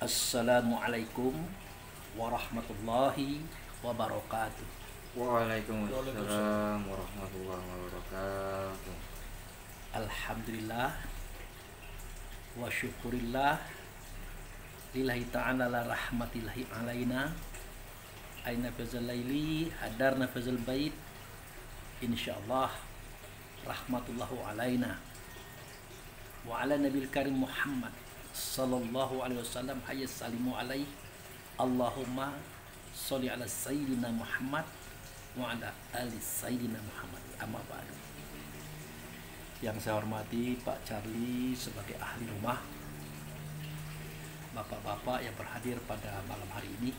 Assalamualaikum warahmatullahi wabarakatuh. Waalaikumsalam warahmatullahi wabarakatuh. Alhamdulillah wa syukurillah lillahi ta'ala la rahmatillahi alaina aina fazal laili hadarna fazal bait insyaallah rahmatullahu alaina wa ala nabil karim Muhammad sallallahu alaihi wasallam hayya salimu alaih Allahumma sholli ala sayyidina Muhammad wa ala ali sayyidina Muhammad. Amma ba'du. Yang saya hormati Pak Charlie sebagai ahli rumah, bapak-bapak yang berhadir pada malam hari ini,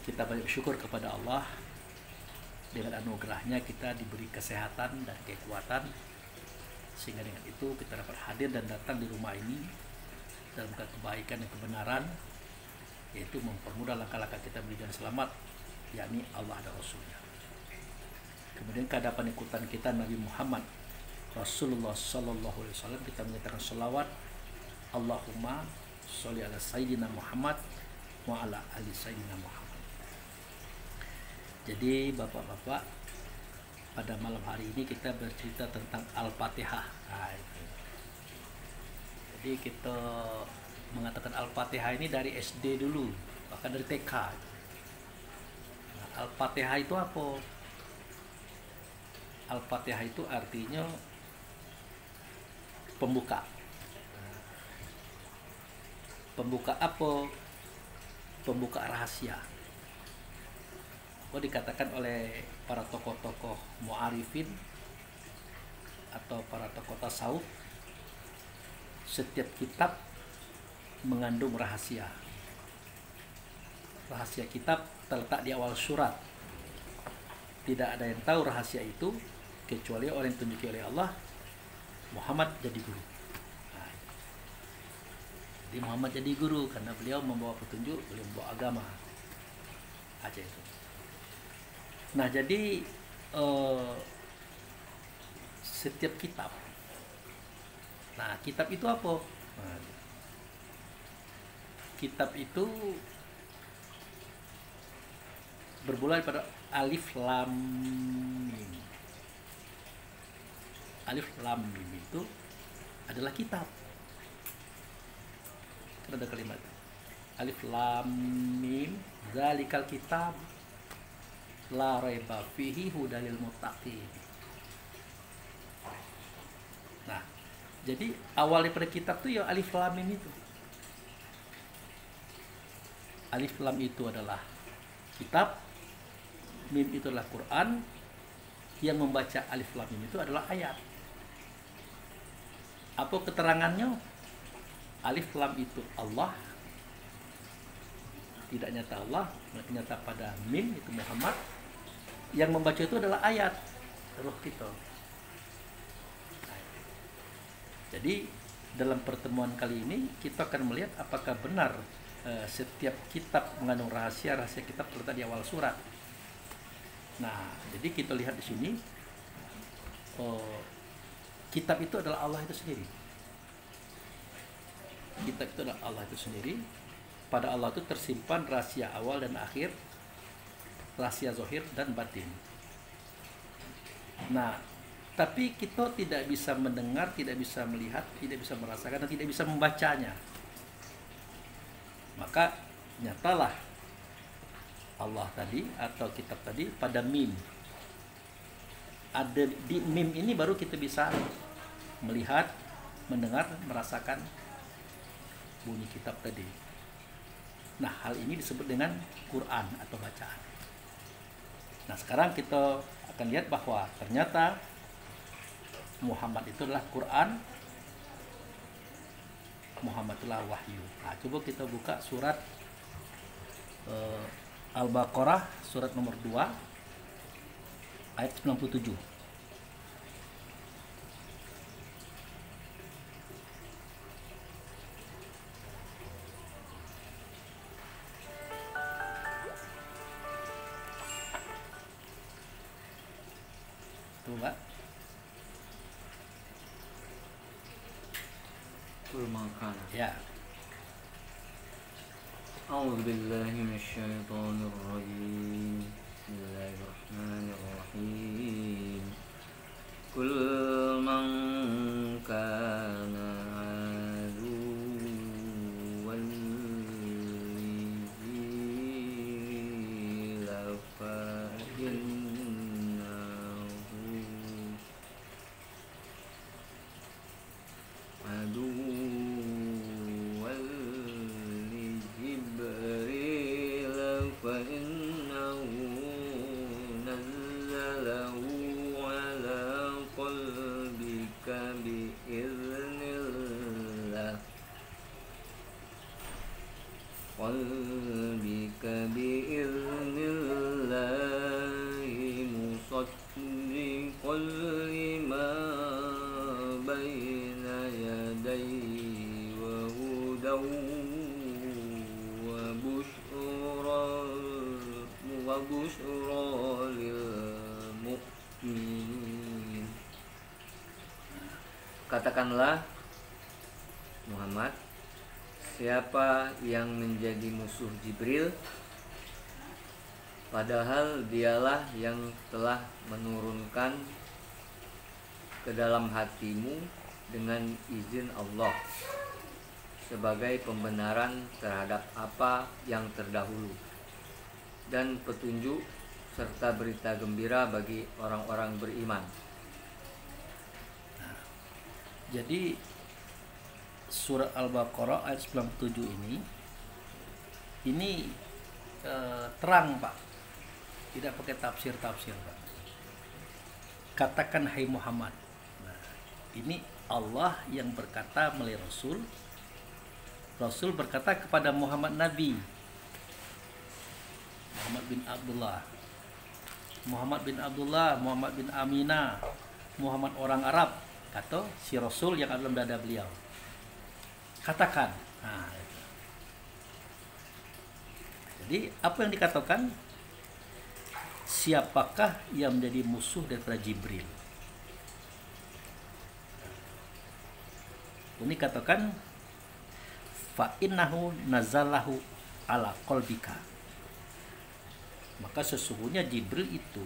kita banyak bersyukur kepada Allah. Dengan anugerahnya kita diberi kesehatan dan kekuatan, sehingga dengan itu kita dapat hadir dan datang di rumah ini dalam kebaikan dan kebenaran, yaitu mempermudah langkah-langkah kita menuju jalan selamat, yakni Allah dan Rasulnya. Kemudian kehadapan ikutan kita Nabi Muhammad Rasulullah Sallallahu Alaihi Wasallam, kita menyatakan salawat Allahumma sholli ala Sayyidina Muhammad wa ala ali Sayyidina Muhammad. Jadi bapak-bapak, pada malam hari ini kita bercerita tentang Al-Fatihah. Nah, itu. Jadi kita mengatakan Al-Fatihah ini dari SD dulu, bahkan dari TK. Nah, Al-Fatihah itu apa? Al-Fatihah itu artinya pembuka. Pembuka apa? Pembuka rahasia. Dikatakan oleh para tokoh-tokoh mu'arifin atau para tokoh tasawuf, setiap kitab mengandung rahasia. Rahasia kitab terletak di awal surat. Tidak ada yang tahu rahasia itu kecuali orang yang ditunjuki oleh Allah. Muhammad jadi guru. Nah, jadi Muhammad jadi guru karena beliau membawa petunjuk, beliau membawa agama. Aja itu. Nah, jadi setiap kitab. Nah, kitab itu apa? Nah, kitab itu bermula pada alif lam mim. Alif lam mim itu adalah kitab. Kan ada kalimat alif lam mim zalikal kitab la raiba fihi hudalil muttaqin. Nah, jadi awal daripada kitab itu ya alif lam mim itu. Alif lam itu adalah kitab, mim itu adalah Quran, yang membaca alif lam mim itu adalah ayat. Apa keterangannya? Alif lam itu Allah, tidak nyata Allah, nyata pada mim itu Muhammad. Yang membaca itu adalah ayat roh kita. Jadi dalam pertemuan kali ini kita akan melihat apakah benar setiap kitab mengandung rahasia kitab terletak di awal surat. Nah, jadi kita lihat di sini kitab itu adalah Allah itu sendiri. Kitab itu adalah Allah itu sendiri. Pada Allah itu tersimpan rahasia awal dan akhir, rahasia zahir dan batin. Nah, tapi kita tidak bisa mendengar, tidak bisa melihat, tidak bisa merasakan, dan tidak bisa membacanya. Maka nyatalah Allah tadi atau kitab tadi pada mim. Ada di mim ini baru kita bisa melihat, mendengar, merasakan bunyi kitab tadi. Nah, hal ini disebut dengan Quran atau bacaan. Nah, sekarang kita akan lihat bahwa ternyata Muhammad itu adalah Quran, Muhammad itulah wahyu. Nah, coba kita buka surat Al-Baqarah, surat nomor 2, ayat 97. Tuh, Pak. Kul makan. Ya. أعوذ بالله من الشيطان الرجيم. بسم الله الرحمن الرحيم. كل من كان عدوا لجبريل فإنه نزله على قلبك بإذن الله مصدقا لما بين يديه وهدى وبشرى للمؤمنين. Katakanlah Muhammad, siapa yang menjadi musuh Jibril, padahal dialah yang telah menurunkan ke dalam hatimu dengan izin Allah sebagai pembenaran terhadap apa yang terdahulu dan petunjuk serta berita gembira bagi orang-orang beriman. Jadi surat Al-Baqarah ayat 97 ini terang, Pak. Tidak pakai tafsir-tafsir, Pak. Katakan hai Muhammad. Nah, ini Allah yang berkata melalui Rasul. Rasul berkata kepada Muhammad Nabi Muhammad bin Abdullah, Muhammad bin Aminah, Muhammad orang Arab, atau si Rasul yang ada dalam dada beliau. Katakan. Nah, jadi apa yang dikatakan? Siapakah yang menjadi musuh daripada Jibril? Ini katakan fa innahu nazalahu ala qalbika. Maka sesungguhnya Jibril itu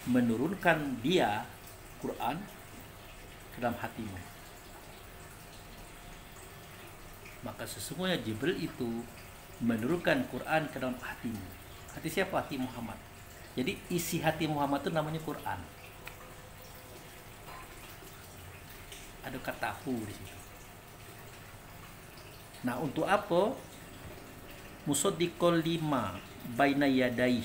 menurunkan dia Quran ke dalam hatimu. Maka sesungguhnya Jibril itu menurunkan Quran ke dalam hatimu. Hati siapa? Hati Muhammad. Jadi isi hati Muhammad itu namanya Quran. Ada kata hu di situ. Nah, untuk apa? Musaddiqul lima baina yadayhi.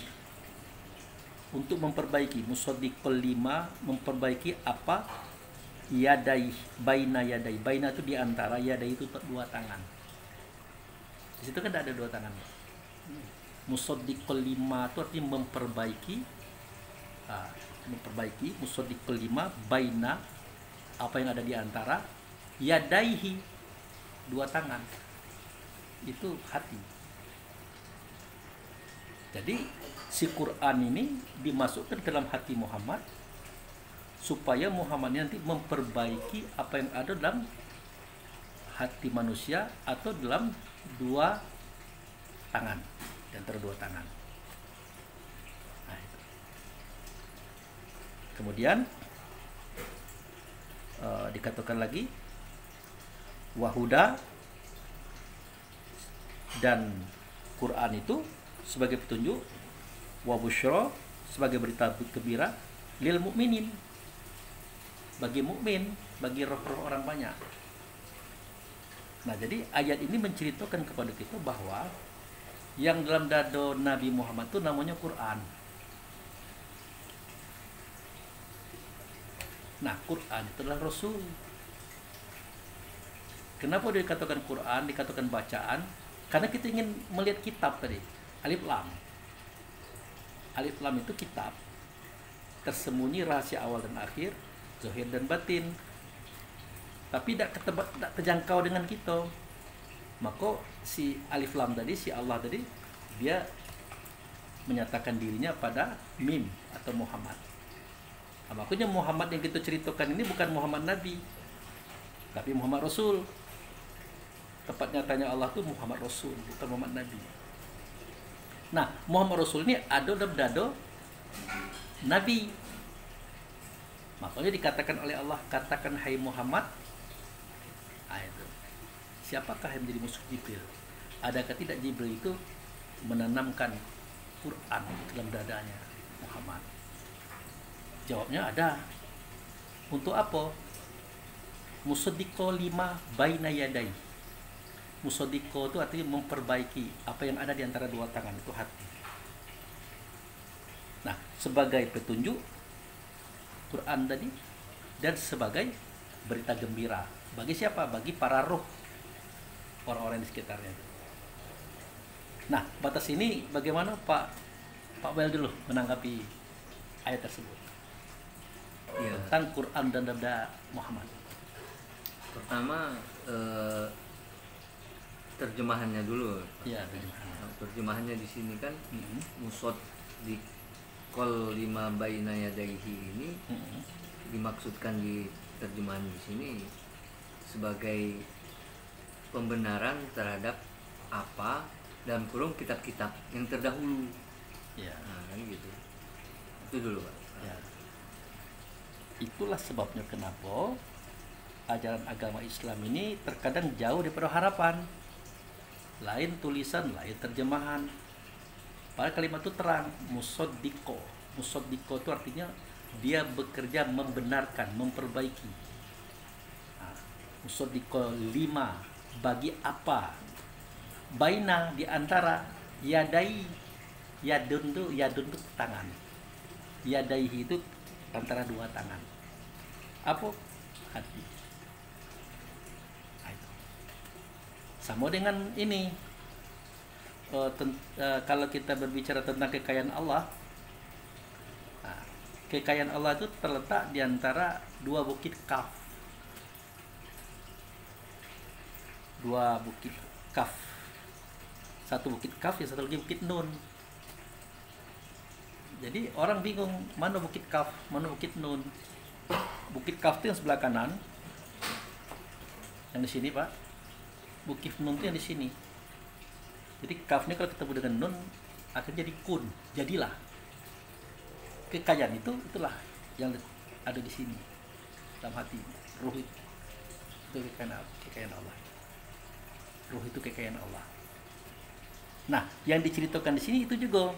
Untuk memperbaiki, musaddiqul lima, memperbaiki apa? Yadayhi, baina yadayhi. Baina itu di antara, yadayhi itu dua tangan. Di situ kan ada dua tangan. Musaddiqul lima itu artinya memperbaiki. Memperbaiki, musaddiqul lima baina, apa yang ada di antara, yadaihi, dua tangan. Itu hati. Jadi si Quran ini dimasukkan ke dalam hati Muhammad supaya Muhammad nanti memperbaiki apa yang ada dalam hati manusia atau dalam dua tangan, di antara dua tangan. Nah, itu. Kemudian dikatakan lagi wahuda, dan Quran itu sebagai petunjuk, wa busyra sebagai berita gembira, lil mukminin, bagi mukmin, bagi roh-roh orang banyak. Nah, jadi ayat ini menceritakan kepada kita bahwa yang dalam dada Nabi Muhammad itu namanya Quran. Nah, Quran itu adalah Rasul. Kenapa dikatakan Quran, dikatakan bacaan? Karena kita ingin melihat kitab tadi, Alif Lam. Alif Lam itu kitab, tersembunyi rahasia awal dan akhir, zahir dan batin. Tapi tidak terjangkau dengan kita. Maka si Alif Lam tadi, si Allah tadi, dia menyatakan dirinya pada Mim atau Muhammad. Nah, makanya Muhammad yang kita ceritakan ini bukan Muhammad Nabi, tapi Muhammad Rasul. Tepatnya tanya Allah tuh Muhammad Rasul, bukan Muhammad Nabi. Nah, Muhammad Rasul ini ada dalam dado Nabi. Makanya dikatakan oleh Allah, katakan hai Muhammad. Ah, itu. Siapakah yang menjadi musuh Jibril? Adakah tidak Jibril itu menanamkan Quran dalam dadanya Muhammad? Jawabnya ada. Untuk apa? Musaddiqo lima baina yadai. Musaddiqo itu artinya memperbaiki apa yang ada di antara dua tangan, itu hati. Nah, sebagai petunjuk Quran tadi, dan sebagai berita gembira bagi siapa? Bagi para roh, orang-orang di sekitarnya. Nah, batas ini bagaimana Pak Wel dulu menanggapi ayat tersebut Ya, tentang Quran dan dada Muhammad? pertama terjemahannya dulu. Ya, terjemahan. Terjemahannya di sini kan Mm-hmm. musod di kol lima baina yadaihi ini Mm-hmm. dimaksudkan di terjemahan di sini sebagai pembenaran terhadap apa dalam kurung kitab-kitab yang terdahulu. Ya, Nah, kan gitu. Itu dulu, Pak. ya. Itulah sebabnya kenapa ajaran agama Islam ini terkadang jauh daripada harapan. Lain tulisan, lain terjemahan. Padahal kalimat itu terang, musaddiqo. Musaddiqo itu artinya dia bekerja membenarkan, memperbaiki. Nah, musaddiqo lima, bagi apa? Baina, di antara yadai. Yadun itu tangan. Yadaihi itu antara dua tangan. Apa? Hati. Nah, itu. Sama dengan ini. Kalau kita berbicara tentang kekayaan Allah, nah, kekayaan Allah itu terletak di antara dua bukit Kaf. Dua bukit Kaf. Satu bukit Kaf, yang satu lagi bukit Nun. Jadi orang bingung mana bukit Kaf, mana bukit Nun. Bukit Kaf itu yang sebelah kanan, yang di sini Pak. Bukit Nun itu yang di sini. Jadi Kaf ini kalau ketemu dengan Nun akan jadi kun, jadilah. Kekayaan itulah yang ada di sini dalam hati, ruh itu kekayaan Allah. Ruh itu kekayaan Allah. Nah, yang diceritakan di sini itu juga.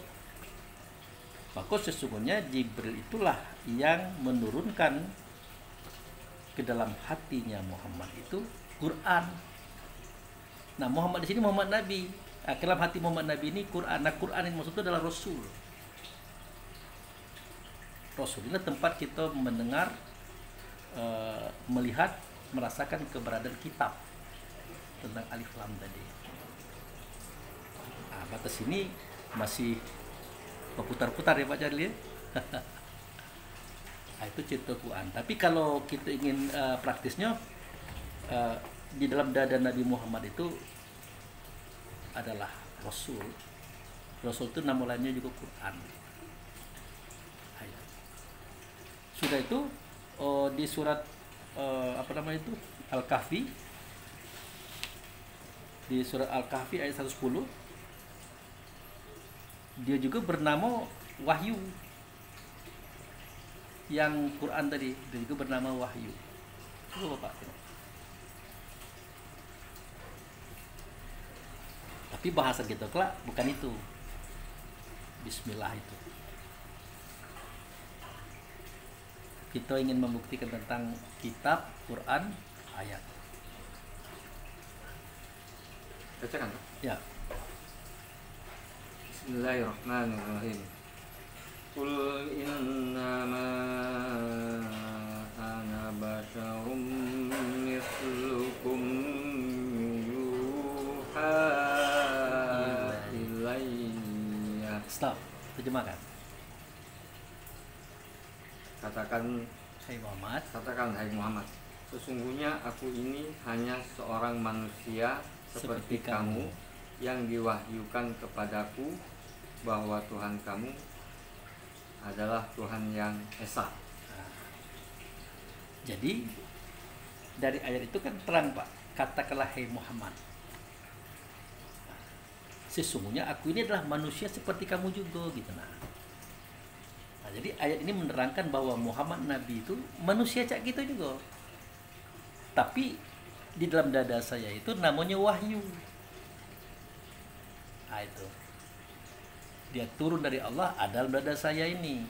Maka sesungguhnya Jibril itulah yang menurunkan ke dalam hatinya Muhammad itu Quran. Nah, Muhammad di sini Muhammad Nabi. Nah, ke dalam hati Muhammad Nabi ini Quran. Nah, Quran yang maksudnya adalah Rasul. Rasul ini tempat kita mendengar, melihat, merasakan keberadaan kitab tentang Alif Lam tadi. Nah, batas ini masih berputar-putar ya Pak Charlie. Nah, itu cerita Quran. Tapi kalau kita ingin praktisnya, di dalam dada Nabi Muhammad itu adalah Rasul. Rasul itu nama lainnya juga Quran. Sudah itu di surat Al-Kahfi, di surat Al-Kahfi ayat 110, dia juga bernama Wahyu. Yang Quran tadi dia juga bernama Wahyu. Coba Pak tengok. Tapi bahasa kita kelak bukan itu. Bismillah itu. Kita ingin membuktikan tentang kitab, Quran, ayat. Bacakan. Ya. Bismillahirrahmanirrahim. Qul innama ana basyarum mislukum yuha ilayya. Stop. Terjemahkan. Katakan hai Muhammad, sesungguhnya aku ini hanya seorang manusia seperti kamu yang diwahyukan kepadaku bahwa Tuhan kamu adalah Tuhan yang esa. Nah, jadi dari ayat itu kan terang Pak, katakanlah hai Muhammad. sesungguhnya aku ini adalah manusia seperti kamu juga gitu. Nah, jadi ayat ini menerangkan bahwa Muhammad Nabi itu manusia cak gitu juga. Tapi di dalam dada saya itu namanya wahyu. Nah, itu. Dia turun dari Allah ada dalam dada saya ini.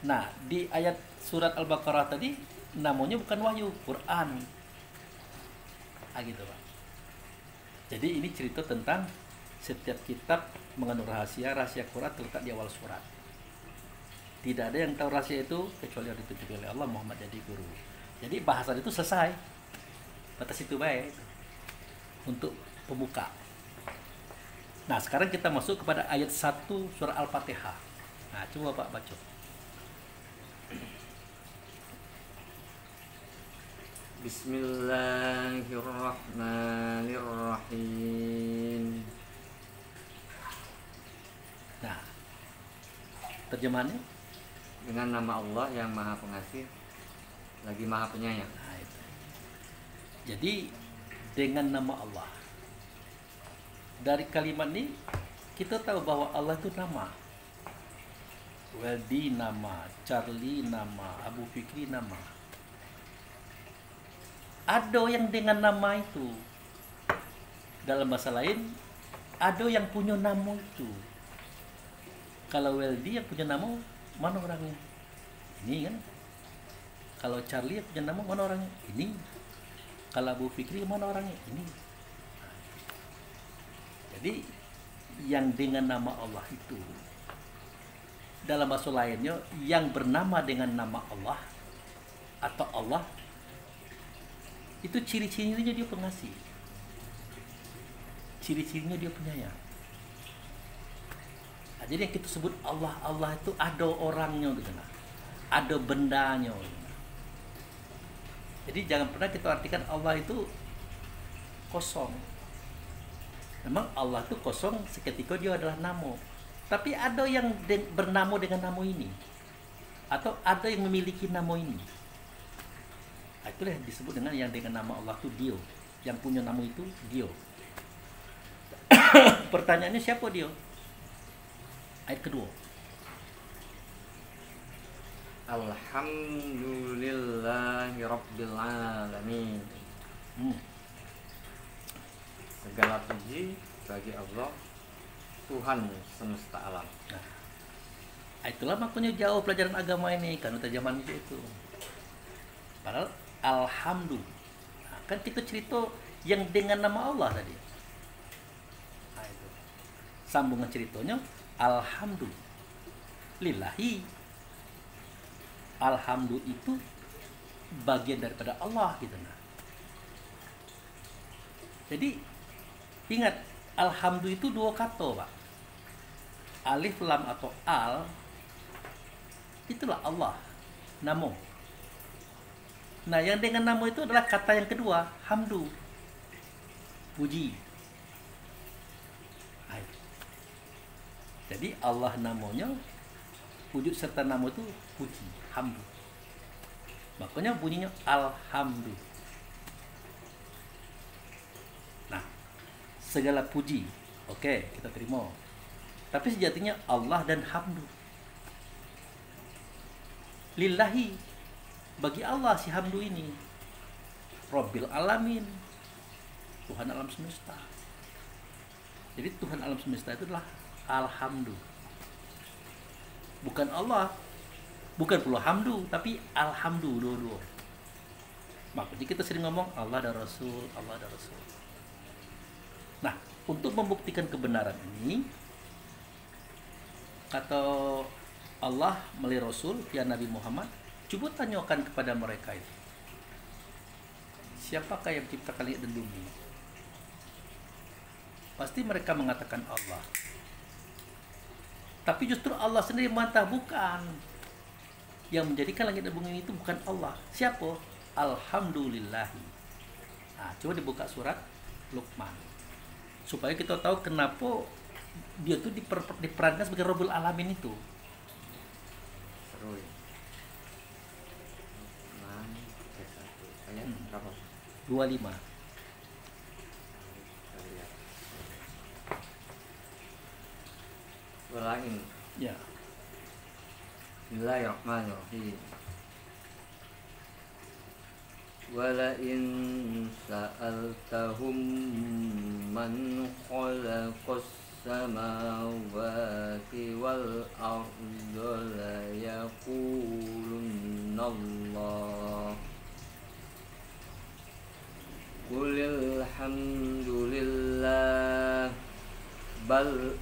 Nah, di ayat surat Al-Baqarah tadi namanya bukan wahyu, Quran. Ah, gitu, Pak. Jadi ini cerita tentang setiap kitab mengandung rahasia Quran terletak di awal surat. Tidak ada yang tahu rahasia itu kecuali yang ditunjuk oleh Allah, Muhammad jadi guru. Jadi bahasan itu selesai. Batas itu baik untuk pembuka. Nah, sekarang kita masuk kepada ayat 1 surah Al-Fatihah. Nah, coba Pak baca. Bismillahirrahmanirrahim. Nah, terjemahannya Dengan nama Allah yang Maha Pengasih lagi Maha Penyayang. nah, itu. Jadi dengan nama Allah. Dari kalimat ini kita tahu bahwa Allah itu nama. Weldi nama, Charlie nama, Abu Fikri nama. Ada yang dengan nama itu. Dalam bahasa lain, ada yang punya nama itu. Kalau Weldi yang punya nama, mana orangnya? Ini kan. Kalau Charlie yang punya nama, mana orangnya? Ini. Kalau Abu Fikri, mana orangnya? Ini. Jadi, yang dengan nama Allah itu, dalam bahasa lainnya, yang bernama dengan nama Allah, atau Allah, itu ciri-cirinya dia pengasih. Ciri-cirinya dia penyayang. Nah, jadi yang kita sebut Allah, Allah itu ada orangnya gitu, nah. Ada bendanya gitu, nah. Jadi jangan pernah kita artikan Allah itu kosong. Memang Allah itu kosong seketika dia adalah nama. Tapi ada yang bernama dengan nama ini, atau ada yang memiliki nama ini. Itulah yang disebut dengan yang dengan nama Allah itu Dio. Yang punya nama itu Dio. Pertanyaannya siapa Dio? Ayat kedua. Alhamdulillahi Rabbil Alamin. Segala puji bagi Allah, Tuhan semesta alam. Nah, itulah makanya jauh pelajaran agama ini karena terjemahan itu. Padahal Alhamdulillah. Nah, kan kita cerita yang dengan nama Allah tadi. Nah, itu. Sambungan ceritanya Alhamdulillah. Lillahi. Alhamdulillah itu bagian daripada Allah gitu nah. Jadi ingat Alhamdulillah itu dua kata, Pak. Alif lam atau al itulah Allah, nama. Nah, yang dengan nama itu adalah kata yang kedua, hamdu, puji. Jadi Allah namanya, wujud serta nama itu puji, hamdu. Makanya bunyinya alhamdulillah. Nah, segala puji, oke, kita terima. Tapi sejatinya Allah dan hamdu. Lillahi, bagi Allah si hamdu ini. Rabbil alamin, Tuhan alam semesta. Jadi Tuhan alam semesta itu adalah alhamdulillah. Bukan Allah, bukan pula hamdu, tapi alhamdulillah dua-dua. Makanya kita sering ngomong Allah dan Rasul, Allah dan Rasul. Nah, untuk membuktikan kebenaran ini, kata Allah melalui Rasul, ya Nabi Muhammad, coba tanyakan kepada mereka itu. Siapakah yang menciptakan langit dan bumi? Pasti mereka mengatakan Allah. Tapi justru Allah sendiri mengatakan bukan. Yang menjadikan langit dan bumi itu bukan Allah. Siapa? Alhamdulillahi. Nah, coba dibuka surat Luqman. Supaya kita tahu kenapa dia tuh diperankan sebagai Rabbul Alamin itu. Seru ya. Ayat berapa? 25. Kita lihat. lain. Ya. Bismillahirrahmanirrahim. Walain sa'altahum man khalaqas samawati wal arda la yaqulunna Allah. Qulil hamdulillah bal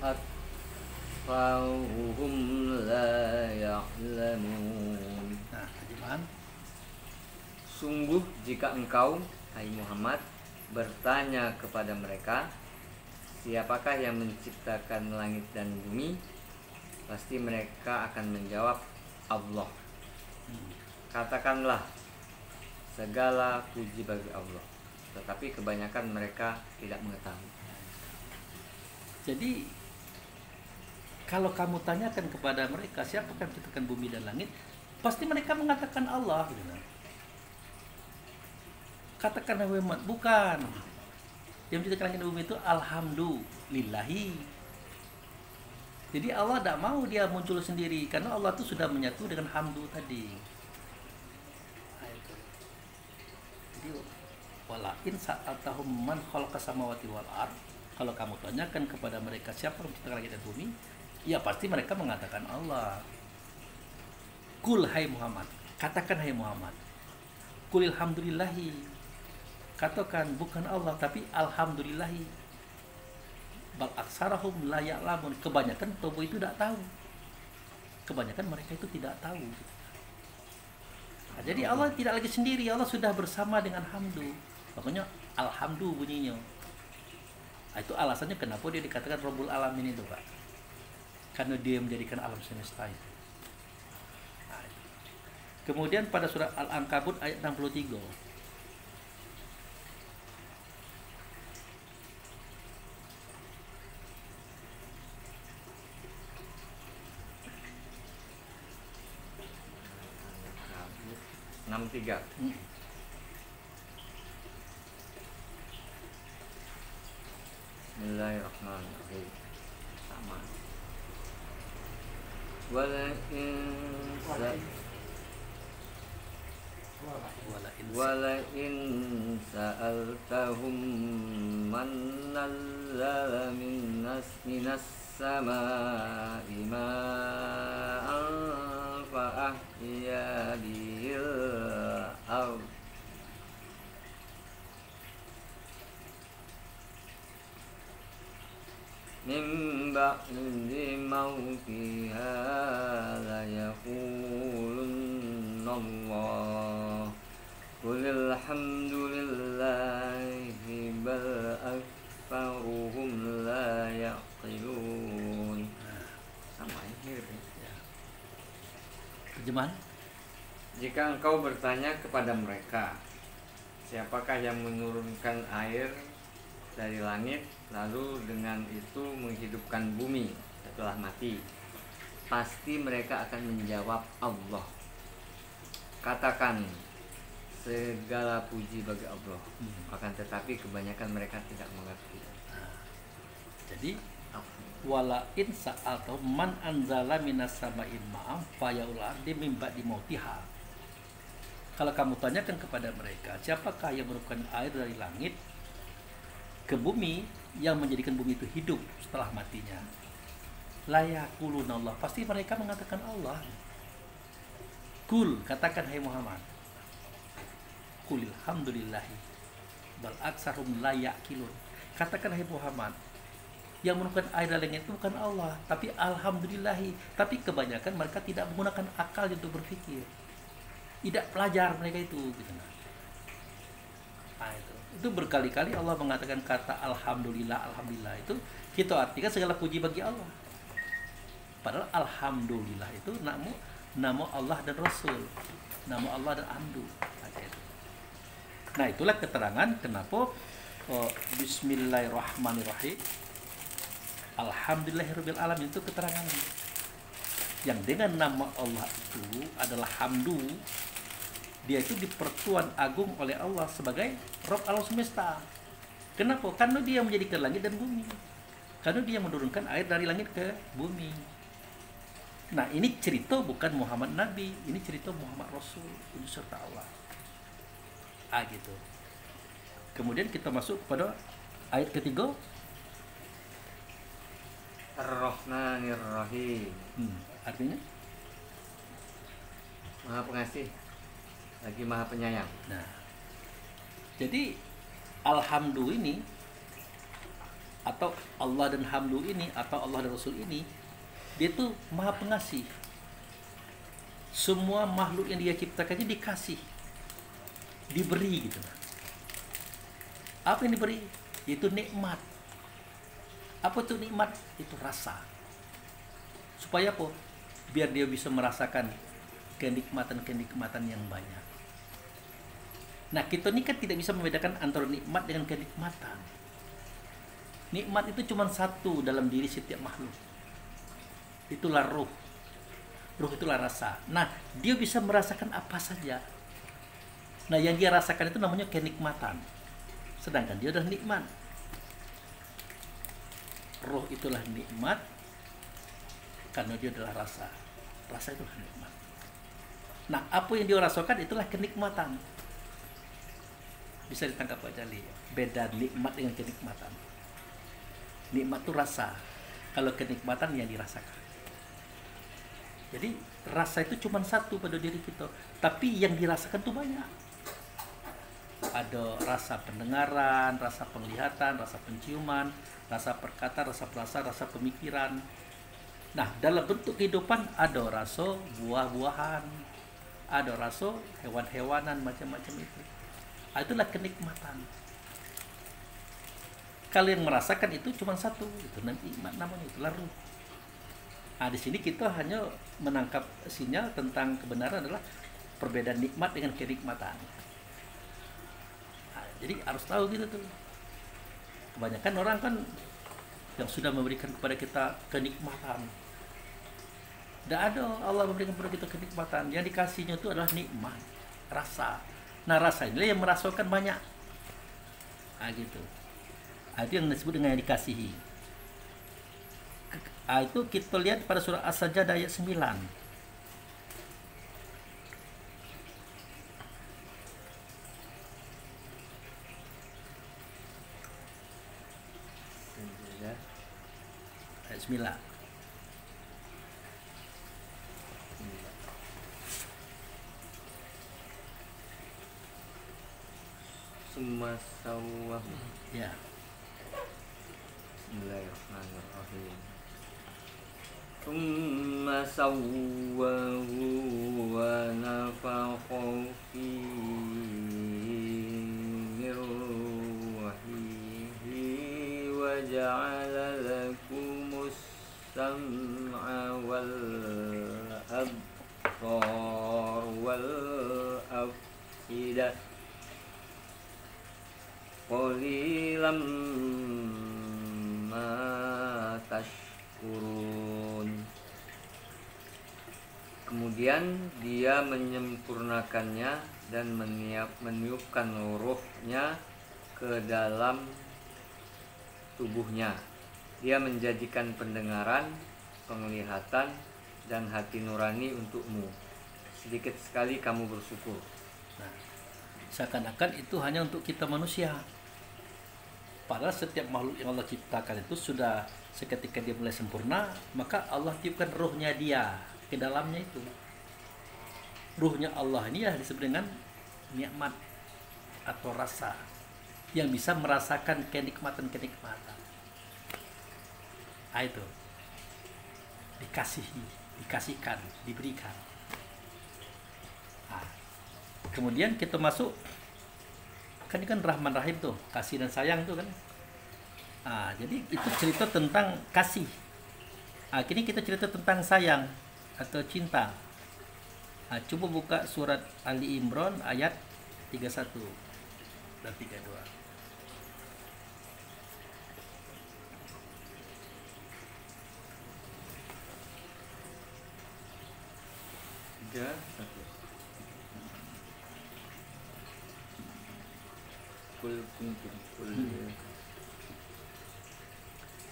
aktsaruhum la ya'lamun. Nah, terjemahan. Sungguh jika engkau, hai Muhammad, bertanya kepada mereka, siapakah yang menciptakan langit dan bumi? Pasti mereka akan menjawab, Allah. Katakanlah, segala puji bagi Allah. Tetapi kebanyakan mereka tidak mengetahui. Jadi kalau kamu tanyakan kepada mereka siapakah yang menciptakan bumi dan langit, pasti mereka mengatakan Allah. Gitu. Katakan Muhammad, bukan. Yang menciptakan langit dan bumi itu alhamdulillahi. Jadi Allah tidak mau dia muncul sendiri, karena Allah itu sudah menyatu dengan hamdu tadi. Nah, itu. Jadi walain sa'atahum man khalaqas samawati wal ard, kalau kamu tanyakan kepada mereka siapa yang menciptakan langit dan bumi, ya pasti mereka mengatakan Allah. Kul hai Muhammad, katakan hai Muhammad, kulil hamdulillahi, katakan bukan Allah tapi alhamdulillahi. Bal aksarahum la ya'lamun, kebanyakan tubuh itu tidak tahu. Kebanyakan mereka itu tidak tahu. Nah, jadi Allah tidak lagi sendiri, Allah sudah bersama dengan hamdu. Makanya alhamdu bunyinya. Nah, itu alasannya kenapa dia dikatakan Rabbul Alamin itu, Pak. Karena dia menjadikan alam semesta itu. Nah, itu. Kemudian pada surat Al-Ankabut ayat 63. 63. Bismillahirrahmanirrahim. Sama. Walain sa'altahum man nazzala minas sama'i ma'an fa ahya bihil ardh min ba'di mautiha la yaqulunna Allah. Qulil hamdulillahi bal aktsaruhum la yaqilun. Sama ini ya. Terjemahan. Jika engkau bertanya kepada mereka, siapakah yang menurunkan air dari langit lalu dengan itu menghidupkan bumi setelah mati, pasti mereka akan menjawab Allah. Katakan, segala puji bagi Allah. Akan tetapi kebanyakan mereka tidak mengerti. Jadi walain sa'altahum man anzala minas sama'in ma'am fayaul ardi min ba'di mautiha. Kalau kamu tanyakan kepada mereka siapakah yang menurunkan air dari langit ke bumi yang menjadikan bumi itu hidup setelah matinya, la yaquluna Allah, pasti mereka mengatakan Allah. Kul, katakan hai Muhammad, kulil hamdulillahi bal aksarum la yaqilun, katakan hai Muhammad, yang menurunkan air dari langit itu bukan Allah tapi alhamdulillahi, tapi kebanyakan mereka tidak menggunakan akal untuk berpikir, tidak pelajar mereka itu gitu. Nah, itu berkali-kali Allah mengatakan kata alhamdulillah, alhamdulillah itu kita artikan segala puji bagi Allah. Padahal alhamdulillah itu nama Allah dan Rasul, nama Allah dan hamdu. Nah, itulah keterangan kenapa bismillahirrahmanirrahim alhamdulillahirabbil alamin itu keterangannya. Yang dengan nama Allah itu adalah hamdu, dia itu dipertuan agung oleh Allah sebagai Rabb alam semesta. Kenapa? Karena dia menjadikan langit dan bumi. Karena dia menurunkan air dari langit ke bumi. Nah, ini cerita bukan Muhammad Nabi, ini cerita Muhammad Rasul, utusan serta Allah. Gitu. Kemudian kita masuk pada ayat ketiga. Ar-Rahmanir-Rahim. Artinya? Maha pengasih, lagi maha penyayang. Nah, jadi Alhamdulillah ini, atau Allah dan Hamdu ini, atau Allah dan Rasul ini, dia tuh maha pengasih. Semua makhluk yang dia ciptakannya dikasih, diberi gitu. Apa yang diberi? Itu nikmat. Apa itu nikmat? Itu rasa. Supaya apa? Biar dia bisa merasakan kenikmatan-kenikmatan yang banyak. Nah, kita ini kan tidak bisa membedakan antara nikmat dengan kenikmatan. Nikmat itu cuma satu dalam diri setiap makhluk. Itulah ruh. Ruh itulah rasa. Nah, dia bisa merasakan apa saja. Nah, yang dia rasakan itu namanya kenikmatan. Sedangkan dia adalah nikmat. Ruh itulah nikmat karena dia adalah rasa. Rasa itulah nikmat. Nah, apa yang dia rasakan itulah kenikmatan. Bisa ditangkap Pak Jali. Beda nikmat dengan kenikmatan. Nikmat itu rasa. Kalau kenikmatan yang dirasakan. Jadi rasa itu cuma satu pada diri kita, tapi yang dirasakan tuh banyak. Ada rasa pendengaran, rasa penglihatan, rasa penciuman, rasa perkataan, rasa perasaan, rasa pemikiran. Nah, dalam bentuk kehidupan ada rasa buah-buahan, ada rasa hewan-hewanan, macam-macam itu. Itulah kenikmatan. Kalau yang merasakan itu cuma satu, itu nanti namanya itulah ruh. Nah, di sini kita hanya menangkap sinyal tentang kebenaran adalah perbedaan nikmat dengan kenikmatan. Nah, jadi harus tahu gitu tuh. Kebanyakan orang kan yang sudah memberikan kepada kita kenikmatan. Tidak ada Allah memberikan kepada kita kenikmatan. Yang dikasihnya itu adalah nikmat, rasa. Nah, rasa inilah yang merasakan banyak. Nah, gitu. Itu yang disebut dengan yang dikasihi. Itu kita lihat pada surah As-Sajdah ayat 9. Ayat 9. Summa sawwahu. Ya. Bismillahirrahmanirrahim. Summa sawwahu wa nafakha fihi min ruhihi wa ja'ala lakumus sam'a wal absar wal afidah qalilan ma tashkurun. Kemudian dia menyempurnakannya dan meniupkan ruhnya ke dalam tubuhnya. Dia menjadikan pendengaran, penglihatan, dan hati nurani untukmu. Sedikit sekali kamu bersyukur. Nah, seakan-akan itu hanya untuk kita manusia. Padahal setiap makhluk yang Allah ciptakan itu sudah seketika dia mulai sempurna, maka Allah tiupkan ruhnya dia ke dalamnya itu. Ruhnya Allah ini ya disebut dengan nikmat atau rasa yang bisa merasakan kenikmatan-kenikmatan. Itu dikasihi, dikasihkan, diberikan. Kemudian kita masuk, kan ini kan Rahman Rahim tuh, kasih dan sayang tuh kan. Jadi itu cerita tentang kasih. Kini kita cerita tentang sayang atau cinta. Coba buka surat Ali Imran ayat 31 dan 32.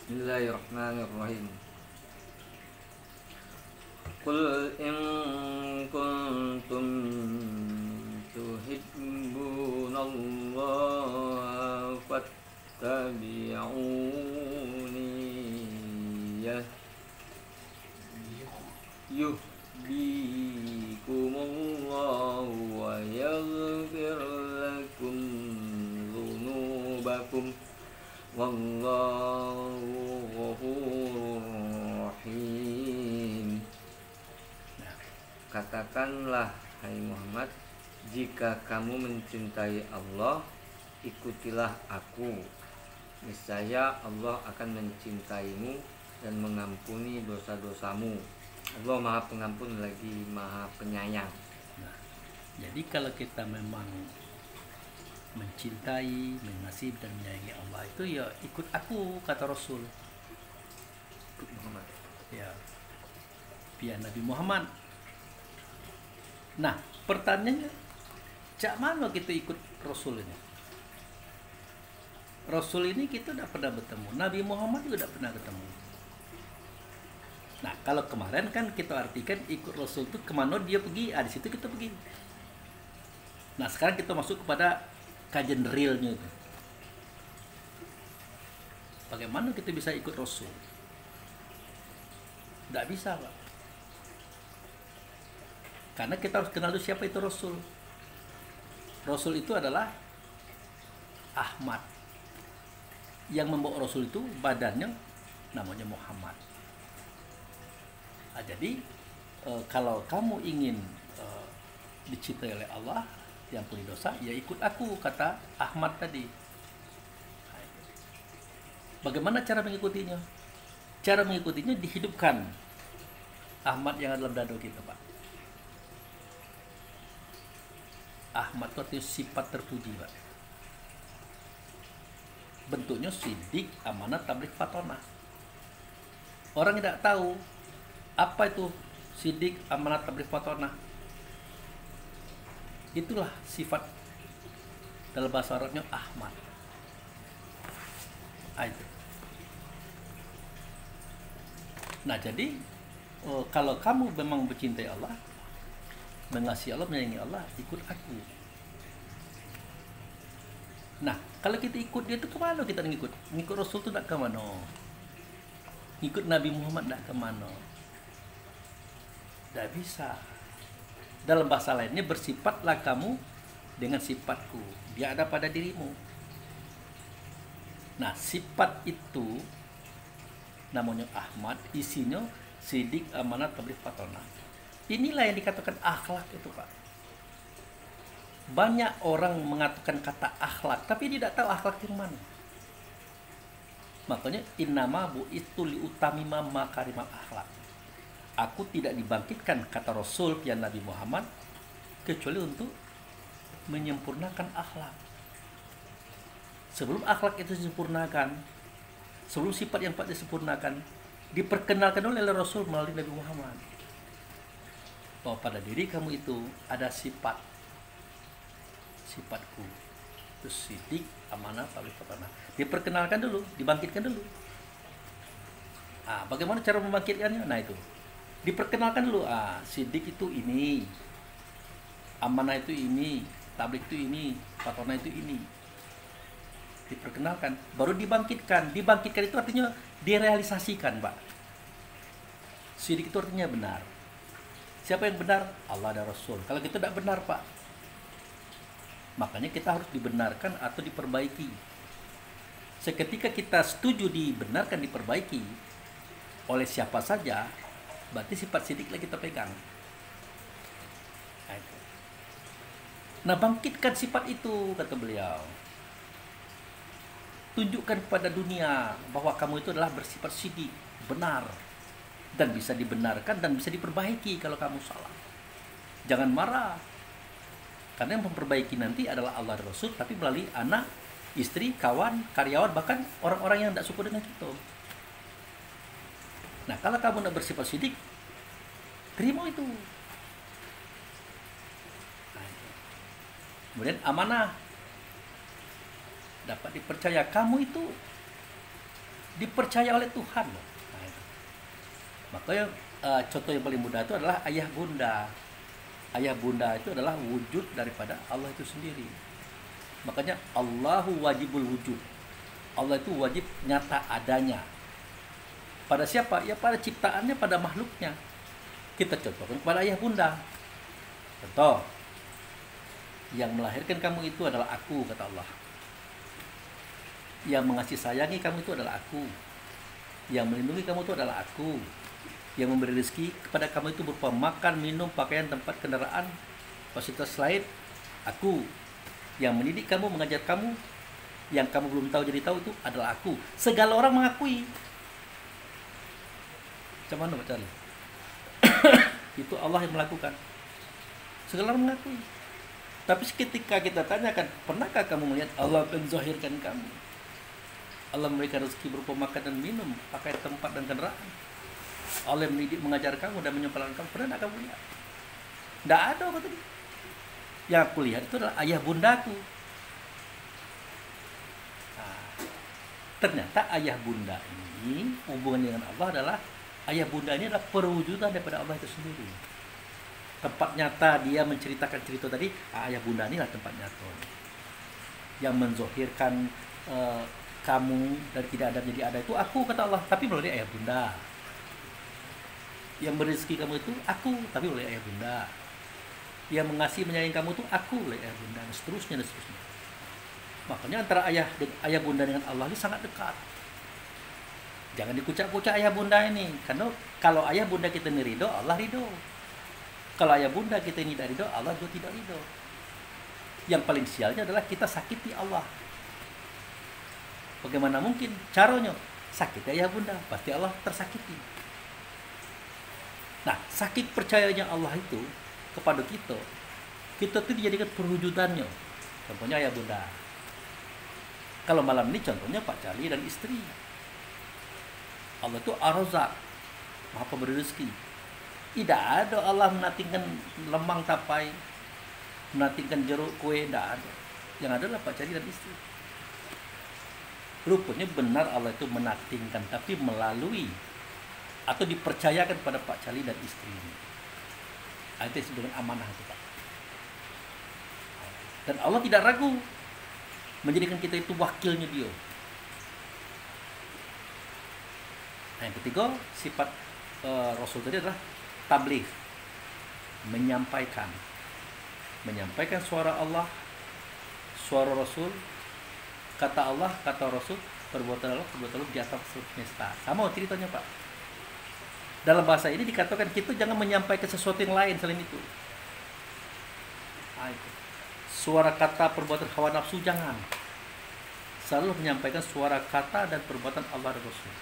Bismillahirrahmanirrahim. Qul in kuntum tuhibbunallaha fattabi'uni yuhbikumullahu wa yaghfir lakum dzunubakum wallahu ghafurur rahim. Katakanlah, hai Muhammad, jika kamu mencintai Allah, ikutilah aku. Niscaya Allah akan mencintaimu dan mengampuni dosa-dosamu. Allah Maha Pengampun lagi Maha Penyayang. Nah, jadi kalau kita memang mencintai, mengasihi dan menyayangi Allah, itu ya ikut aku, kata Rasul. Ikut Muhammad. Ya, biar Nabi Muhammad. Nah, pertanyaannya, cak mana kita ikut Rasul ini? Rasul ini kita tidak pernah bertemu, Nabi Muhammad juga tidak pernah ketemu. Nah, kalau kemarin kan kita artikan ikut Rasul itu kemana dia pergi, di situ kita pergi. Nah, sekarang kita masuk kepada kajian realnya itu. Bagaimana kita bisa ikut Rasul? Tidak bisa, Pak. Karena kita harus kenal dulu siapa itu Rasul. Rasul itu adalah Ahmad. Yang membawa Rasul itu badannya namanya Muhammad. Nah, jadi kalau kamu ingin dicintai oleh Allah, diampuni dosa, ya ikut aku, kata Ahmad tadi. Bagaimana cara mengikutinya? Cara mengikutinya dihidupkan Ahmad yang ada dalam dada kita, Pak. Ahmad itu artinya sifat terpuji, Pak. Bentuknya sidik, amanat, tabligh, fatonah. Orang tidak tahu apa itu sidik, amanat, tabligh, fatonah. Itulah sifat dalam bahasa Arabnya Ahmad. Itu. Nah, jadi kalau kamu memang mencintai Allah, mengasihi Allah, menyayangi Allah, ikut aku. Nah, kalau kita ikut dia itu kemana kita ngikut? Ngikut Rasul itu tidak kemana? Ngikut Nabi Muhammad tidak kemana? Tidak bisa. Dalam bahasa lainnya, bersifatlah kamu dengan sifatku. Dia ada pada dirimu. Nah, sifat itu namanya Ahmad, isinya sidik, amanat, tabligh, fatonah. Inilah yang dikatakan akhlak itu, Pak. Banyak orang mengatakan kata akhlak, tapi tidak tahu akhlak yang mana. Makanya innama bu'istu liutamima makarimal akhlak. Aku tidak dibangkitkan, kata Rasul ya Nabi Muhammad, kecuali untuk menyempurnakan akhlak. Sebelum akhlak itu disempurnakan, sebelum sifat yang patut disempurnakan, diperkenalkan oleh Rasul melalui Nabi Muhammad bahwa pada diri kamu itu ada sifatku, itu sidik, amanah, tabligh, fatonah. Diperkenalkan dulu, dibangkitkan dulu. Bagaimana cara membangkitkannya? Nah, itu diperkenalkan dulu. Sidik itu ini, amanah itu ini, tabligh itu ini, fatonah itu ini. Diperkenalkan, baru dibangkitkan. Dibangkitkan itu artinya direalisasikan, Pak. Sidik itu artinya benar. Siapa yang benar? Allah dan Rasul. Kalau kita tidak benar, Pak, makanya kita harus dibenarkan atau diperbaiki. Seketika kita setuju dibenarkan, diperbaiki oleh siapa saja, berarti sifat sidiklah kita pegang. Nah, bangkitkan sifat itu, kata beliau. Tunjukkan kepada dunia bahwa kamu itu adalah bersifat sidik, benar, dan bisa dibenarkan dan bisa diperbaiki kalau kamu salah. Jangan marah, karena yang memperbaiki nanti adalah Allah dan Rasul, tapi melalui anak, istri, kawan, karyawan, bahkan orang-orang yang tidak suka dengan kita. Nah, kalau kamu tidak bersifat sidik, terima itu. Kemudian amanah, dapat dipercaya. Kamu itu dipercaya oleh Tuhan loh. Nah, itu. Makanya contoh yang paling mudah itu adalah ayah bunda. Ayah bunda itu adalah wujud daripada Allah itu sendiri. Makanya Allahu wajibul wujud. Allah itu wajib nyata adanya. Pada siapa? Ya pada ciptaannya, pada makhluknya. Kita contohkan kepada ayah bunda. Contoh, yang melahirkan kamu itu adalah aku, kata Allah. Yang mengasihi sayangi kamu itu adalah aku. Yang melindungi kamu itu adalah aku. Yang memberi rezeki kepada kamu itu berupa makan, minum, pakaian, tempat, kendaraan, fasilitas lain, aku. Yang mendidik kamu, mengajar kamu, yang kamu belum tahu jadi tahu itu adalah aku. Segala orang mengakui. Macam mana Pak Charlie? Itu Allah yang melakukan. Segala orang mengakui. Tapi ketika kita tanyakan, pernahkah kamu melihat Allah menzahirkan kamu? Allah memberikan rezeki berupa makan dan minum, pakai tempat dan kendaraan. Allah mendidik, mengajar kamu dan menyekolahkan kamu. Pernah tak kamu lihat? Tidak ada apa tadi. Yang aku lihat itu adalah ayah bundaku. Nah, ternyata ayah bunda ini hubungan dengan Allah adalah ayah bunda ini adalah perwujudan daripada Allah itu sendiri. Tempat nyata dia menceritakan cerita tadi, ayah bunda inilah tempat nyata yang menzohirkan kamu dari tidak ada menjadi ada itu aku, kata Allah, tapi melalui ayah bunda. Yang berezeki kamu itu aku, tapi oleh ayah bunda. Yang mengasihi menyayangi kamu itu aku, oleh ayah bunda, dan seterusnya dan seterusnya. Makanya antara ayah bunda dengan Allah ini sangat dekat. Jangan dikucak-kucak ayah bunda ini, karena kalau ayah bunda kita ini ridho, Allah ridho. Kalau ayah bunda kita ini tidak ridho, Allah juga tidak ridho. Yang paling sialnya adalah kita sakiti Allah. Bagaimana mungkin caranya? Sakiti ayah bunda, pasti Allah tersakiti. Nah, sakit percayanya Allah itu kepada kita itu dijadikan perwujudannya. Contohnya ayah bunda. Kalau malam ini contohnya Pak Charlie dan istri. Allah itu Ar-Razzaq, Maha Pemberi rezeki. Tidak ada Allah menatingkan lemang tapai, menatingkan jeruk kue, tidak ada. Yang ada adalah Pak Charlie dan istri. Rupanya benar Allah itu menatingkan, tapi melalui atau dipercayakan pada Pak Charlie dan istri ini. Itu disebut dengan amanah itu, Pak. Dan Allah tidak ragu menjadikan kita itu wakilnya dia. Nah, yang ketiga, sifat Rasul tadi adalah tabligh, menyampaikan suara Allah, suara Rasul, kata Allah, kata Rasul, perbuatan Allah di atas semesta. Sama ceritanya, Pak. Dalam bahasa ini dikatakan kita jangan menyampaikan sesuatu yang lain selain itu. Nah, itu. Suara kata perbuatan hawa nafsu jangan. Selalu menyampaikan suara kata dan perbuatan Allah dan Rasul.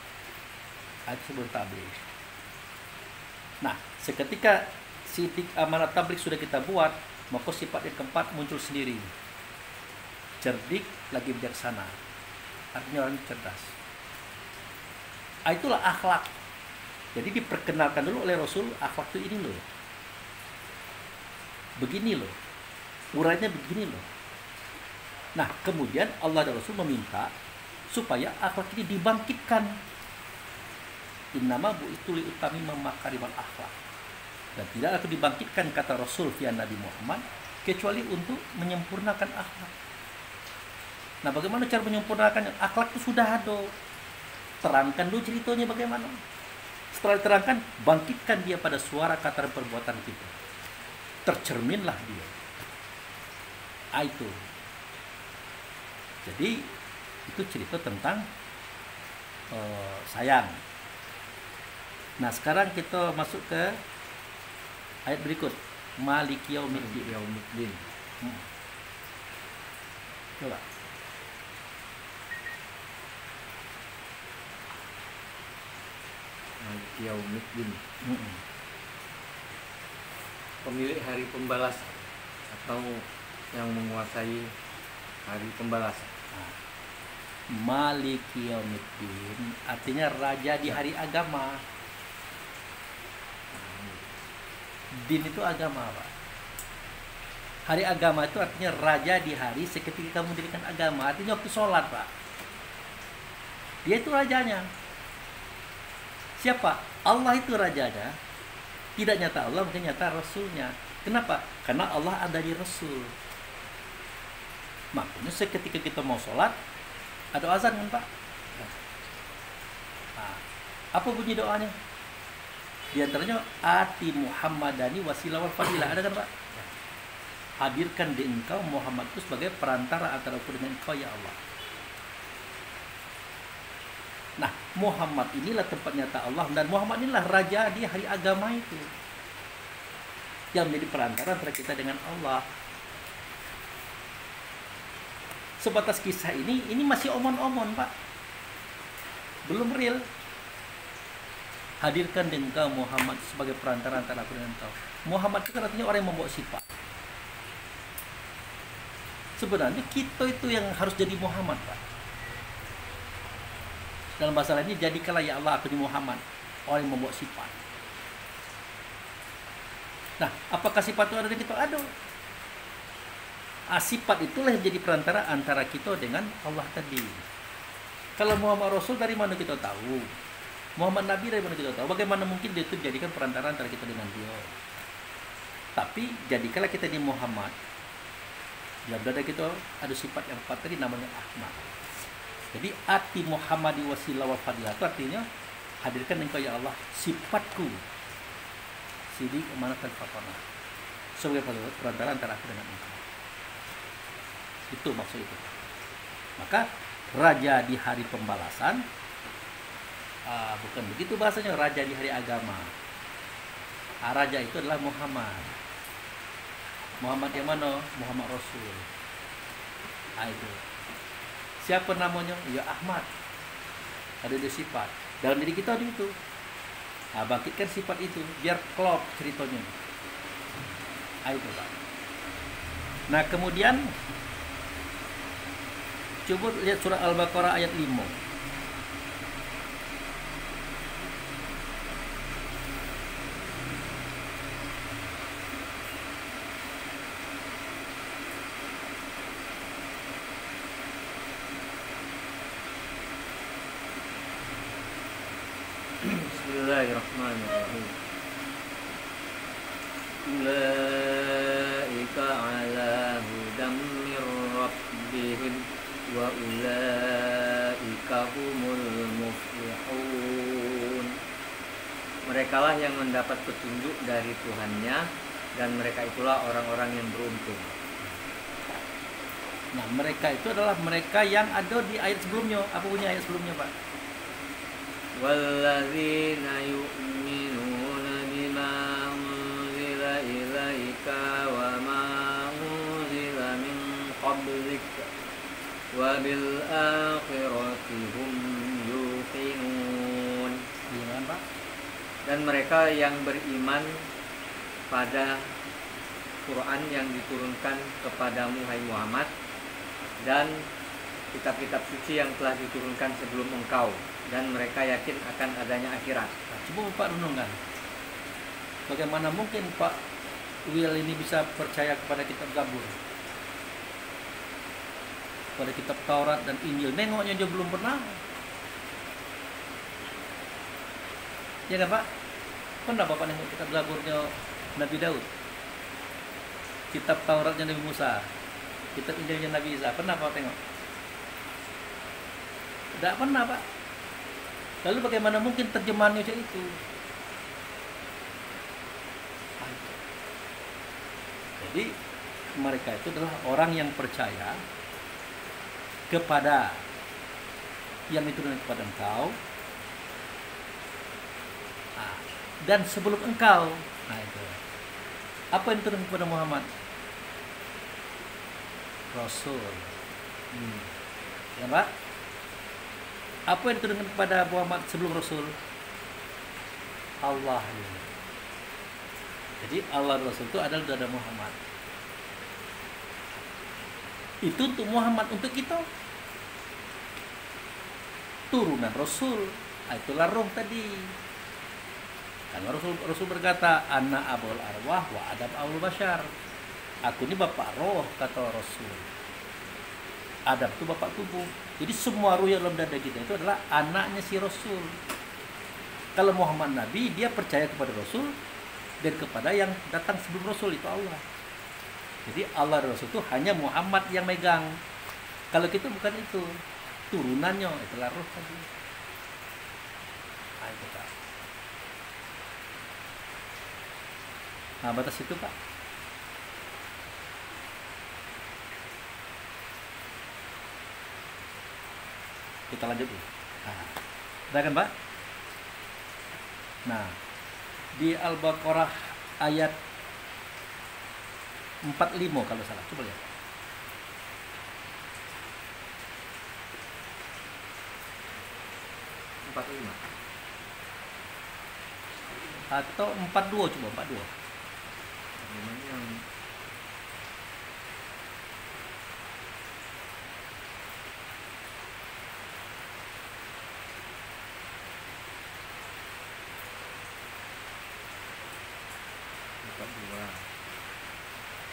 Itu sebelum tabligh. Nah, seketika amanat tabligh sudah kita buat, maka sifat yang keempat muncul sendiri. Cerdik lagi bijaksana. Artinya orang cerdas. Itulah akhlak. Jadi diperkenalkan dulu oleh Rasul, akhlak itu ini loh. Begini loh. Urainya begini loh. Nah, kemudian Allah dan Rasul meminta supaya akhlak ini dibangkitkan. Innama bu'itsu li utammima makarimal akhlak. Dan tidak akan dibangkitkan, kata Rasul via Nabi Muhammad, kecuali untuk menyempurnakan akhlak. Nah, bagaimana cara menyempurnakan akhlak itu sudah ada. Terangkan dulu ceritanya bagaimana. Setelah diterangkan, bangkitkan dia pada suara kata dan perbuatan kita. Tercerminlah dia. Itu. Jadi itu cerita tentang sayang. Nah, sekarang kita masuk ke ayat berikut. Maliki yaumiddin. Coba. Maliki yaumiddin. Pemilik hari pembalasan atau yang menguasai hari pembalasan. Maliki yaumiddin artinya raja di hari agama. Din itu agama, Pak. Hari agama itu artinya raja di hari seketika kamu mendirikan agama. Artinya waktu sholat, Pak. Dia itu rajanya. Siapa? Allah itu rajanya. Tidak nyata Allah, mungkin nyata Rasulnya. Kenapa? Karena Allah ada di Rasul. Makanya seketika kita mau sholat, ada azan kan Pak? Nah, apa bunyi doanya? Di antaranya ati Muhammadani wasilah wal fadilah, ada kan Pak? Hadirkan di engkau Muhammad itu sebagai perantara antara aku dengan engkau ya Allah. Nah, Muhammad inilah tempat nyata Allah, dan Muhammad inilah raja di hari agama itu, yang menjadi perantara antara kita dengan Allah. Sebatas kisah ini masih omon-omon Pak, belum real. Hadirkan di engkau Muhammad sebagai perantara antara aku dengan engkau. Muhammad itu kan artinya orang yang membawa sifat. Sebenarnya kita itu yang harus jadi Muhammad Pak. Dalam bahasa lainnya, jadikanlah ya Allah aku di Muhammad, orang yang membawa sifat. Nah, apakah sifat itu ada di kita? Ada. Sifat itulah yang jadi perantara antara kita dengan Allah tadi. Kalau Muhammad Rasul, dari mana kita tahu? Muhammad Nabi, dari mana kita tahu? Bagaimana mungkin dia itu jadikan perantara antara kita dengan dia? Tapi jadikanlah kita di Muhammad. Dalam dada kita ada sifat yang empat tadi, namanya Ahmad. Jadi ati Muhammadi wasilah wal fadilah itu artinya hadirkan engkau ya Allah sifatku sidi amanatan fatana sebagai perantara antara aku dengan engkau. Itu maksud itu. Maka raja di hari pembalasan, bukan begitu bahasanya, raja di hari agama. Raja itu adalah Muhammad. Muhammad yang mana? Muhammad Rasul. Itu. Siapa namanya? Ya Ahmad. Ada dua sifat. Dalam diri kita ada itu. Bangkitkan sifat itu biar klop ceritanya. Itu Pak. Nah kemudian coba lihat surah Al-Baqarah ayat 5. Bismillahirrahmanirrahim. Ulaika ala hudam mir rabbihim wa ulaika humul muflihun. Merekalah yang mendapat petunjuk dari Tuhannya, dan mereka itulah orang-orang yang beruntung. Nah, mereka itu adalah mereka yang ada di ayat sebelumnya. Apa bunyi ayat sebelumnya, Pak? Walladzina yu'minuna bima unzila ilaika wa ma unzila min qablika wa bil akhirati hum yuqinun. Gimana, Pak? Dan mereka yang beriman pada Quran yang diturunkan kepadamu hai Muhammad, dan kitab-kitab suci yang telah diturunkan sebelum engkau, dan mereka yakin akan adanya akhirat. Nah, coba Pak renungkan, bagaimana mungkin Pak Will ini bisa percaya kepada kitab Zabur, pada kitab Taurat dan Injil? Nengoknya dia belum pernah. Ya kan Pak? Pernah Bapak nengok kitab Zaburnya Nabi Daud, kitab Tauratnya Nabi Musa, kitab Injilnya Nabi Isa? Pernah Pak tengok? Tidak pernah Pak. Lalu bagaimana mungkin terjemahannya itu? Jadi mereka itu adalah orang yang percaya kepada yang diturunkan kepada engkau, dan sebelum engkau. Nah itu. Apa yang diturunkan kepada Muhammad? Rasul. Ya Pak? Apa yang diturunkan kepada Muhammad sebelum Rasul? Allah. Jadi Allah dan Rasul itu adalah dada Muhammad. Itu untuk Muhammad, untuk kita turunan Rasul. Itulah roh tadi. Karena Rasul berkata, Ana abul arwah wa Adam abul bashar. Aku ini bapak roh, kata Rasul. Adam itu bapak tubuh. Jadi semua ruh yang dalam dada kita itu adalah anaknya si Rasul. Kalau Muhammad Nabi, dia percaya kepada Rasul dan kepada yang datang sebelum Rasul, itu Allah. Jadi Allah dan Rasul itu hanya Muhammad yang megang. Kalau kita bukan itu, turunannya itulah roh tadi. Nah, itu Pak. Nah, batas itu Pak. Kita lanjut dulu. Nah, udah kan Pak? Nah, di Al-Baqarah ayat 45 kalau salah, coba lihat. Atau 42, coba 42. Yang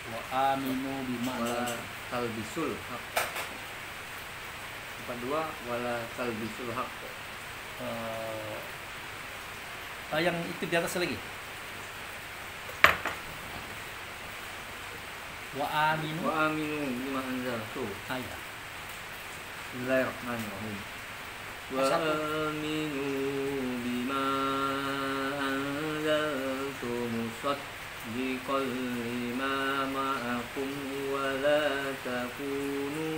Wa aminu bima wala talbisul haq. 42 wala talbisul haq. yang itu di atas lagi. Wa aminu bima anzaltu. ya. Bismillahirrahmanirrahim. Wa aminu bima anzaltu musaddiqan lima ma'akum wa la takunu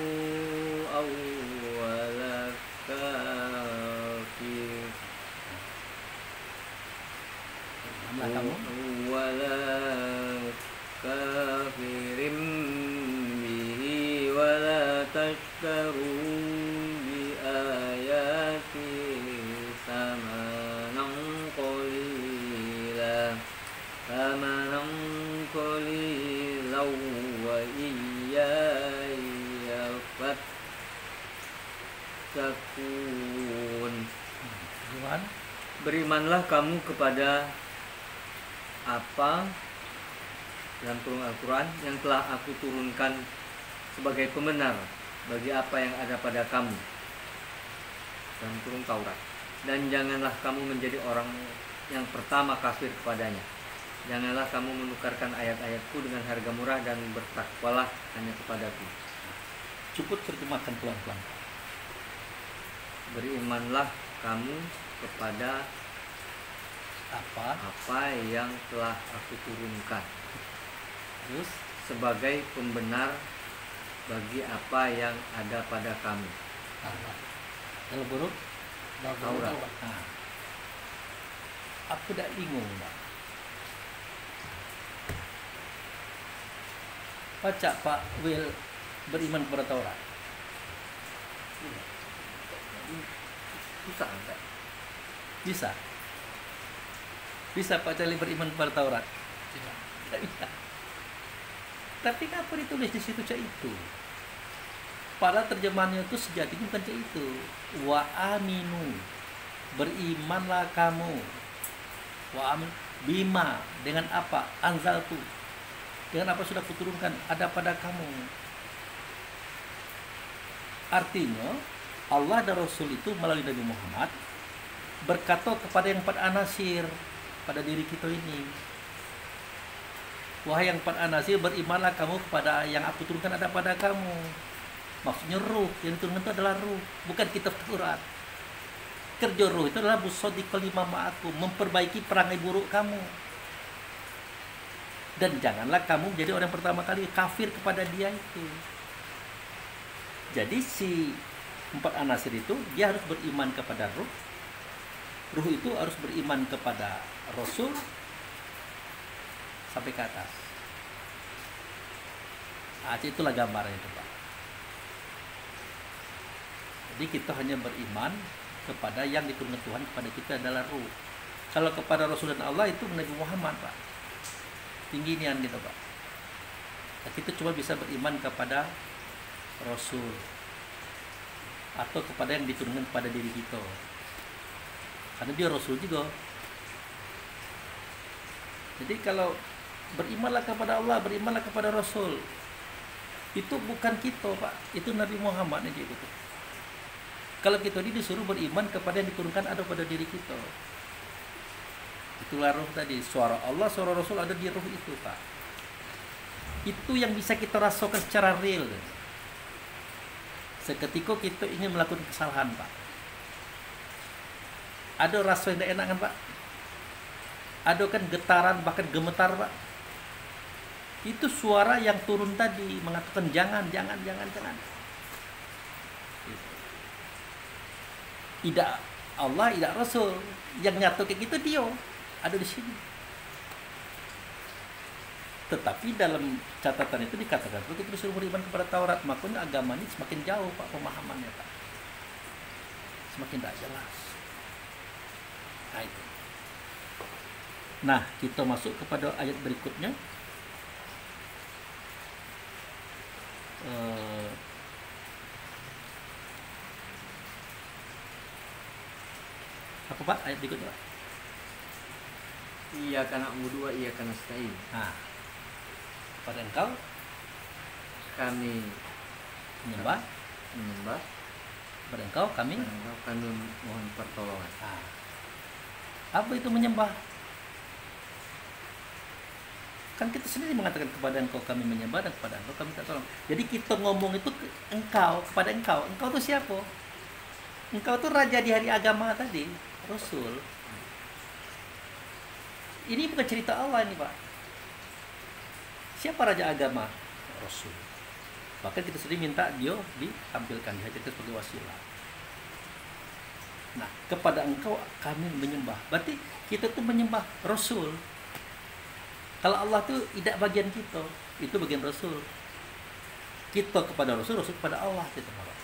awwala kafir. Kamu Wala kafirim bihi wala tashtaru bi ayati samanan qalila wa iyaya fattaqun. Berimanlah kamu kepada apa dalam turun Al-Quran yang telah aku turunkan sebagai pembenar bagi apa yang ada pada kamu dalam turun Taurat, dan janganlah kamu menjadi orang yang pertama kafir kepadanya. Janganlah kamu menukarkan ayat-ayatku dengan harga murah, dan bertakwalah hanya kepadaku. cukup terjemahkan pelan-pelan. Berimanlah kamu kepada apa yang telah aku turunkan, Terus sebagai pembenar bagi apa yang ada pada kamu. kalau buruk Taurat. Nah, aku tidak bingung Pak. Baca Pak Will beriman kepada Taurat. Susah enggak? Bisa. Bisa Pak Cali beriman kepada Taurat? Tidak bisa. Tapi kenapa ditulis di situ cak itu? Padahal terjemahannya itu sejatinya bukan cak itu. Wa aminu, berimanlah kamu. Wa amin, bima, dengan apa? Anzaltu, dengan apa sudah kuturunkan ada pada kamu. Artinya Allah dan Rasul itu melalui Nabi Muhammad berkata kepada yang empat anasir pada diri kita ini. Wahai yang empat anasir, berimanlah kamu kepada yang aku turunkan ada pada kamu. Maksudnya ruh, yang diturunkan itu adalah ruh, bukan kitab Taurat. Kerja ruh itu adalah musaddiqal lima ma'akum, memperbaiki perangai buruk kamu. Dan janganlah kamu menjadi orang pertama kali kafir kepada dia itu. Jadi si empat anasir itu dia harus beriman kepada ruh. Ruh itu harus beriman kepada Rasul sampai ke atas. Nah, itulah gambarannya itu Pak. Jadi kita hanya beriman kepada yang diturunkan Tuhan kepada kita adalah ruh. Kalau kepada Rasul dan Allah itu Nabi Muhammad Pak. Tinggi nian gitu Pak. Nah, kita cuma bisa beriman kepada Rasul atau kepada yang diturunkan kepada diri kita. Karena dia Rasul juga. Jadi kalau berimanlah kepada Allah, berimanlah kepada Rasul. Itu bukan kita, Pak. Itu Nabi Muhammad yang diikuti. Kalau kita ini disuruh beriman kepada yang diturunkan ada pada diri kita. Itulah roh tadi. Suara Allah, suara Rasul ada di roh itu, Pak. Itu yang bisa kita rasakan secara real. Seketika kita ingin melakukan kesalahan, Pak. Ada rasa yang tidak enak kan, Pak? Ada kan getaran, bahkan gemetar, Pak. Itu suara yang turun tadi mengatakan jangan. Tidak Allah, tidak Rasul. Yang nyatu kayak gitu dia ada di sini. Tetapi dalam catatan itu dikatakan kita disuruh beriman kepada Taurat, makanya agama ini semakin jauh, Pak, pemahamannya, Pak. Semakin tidak jelas. Nah, itu. Nah, kita masuk kepada ayat berikutnya. Apa, Pak, ayat berikutnya, Pak? Iyyaka na'budu wa iyyaka nasta'in. Nah, pada engkau Kami menyembah, pada engkau kami. kami mohon pertolongan. Nah, apa itu menyembah? Kan kita sendiri mengatakan kepada engkau kami menyembah dan kepada engkau kami tak tolong. Jadi kita ngomong itu engkau, kepada engkau. Engkau itu siapa? Engkau itu raja di hari agama tadi, Rasul. Ini bukan cerita Allah ini, Pak. Siapa raja agama? Rasul. Bahkan kita sendiri minta dia ditampilkan, dihadirkan sebagai wasilah. Nah, kepada engkau kami menyembah. Berarti kita tuh menyembah Rasul. Kalau Allah tuh tidak bagian kita, itu bagian Rasul. Kita kepada Rasul, Rasul kepada Allah, kita harap.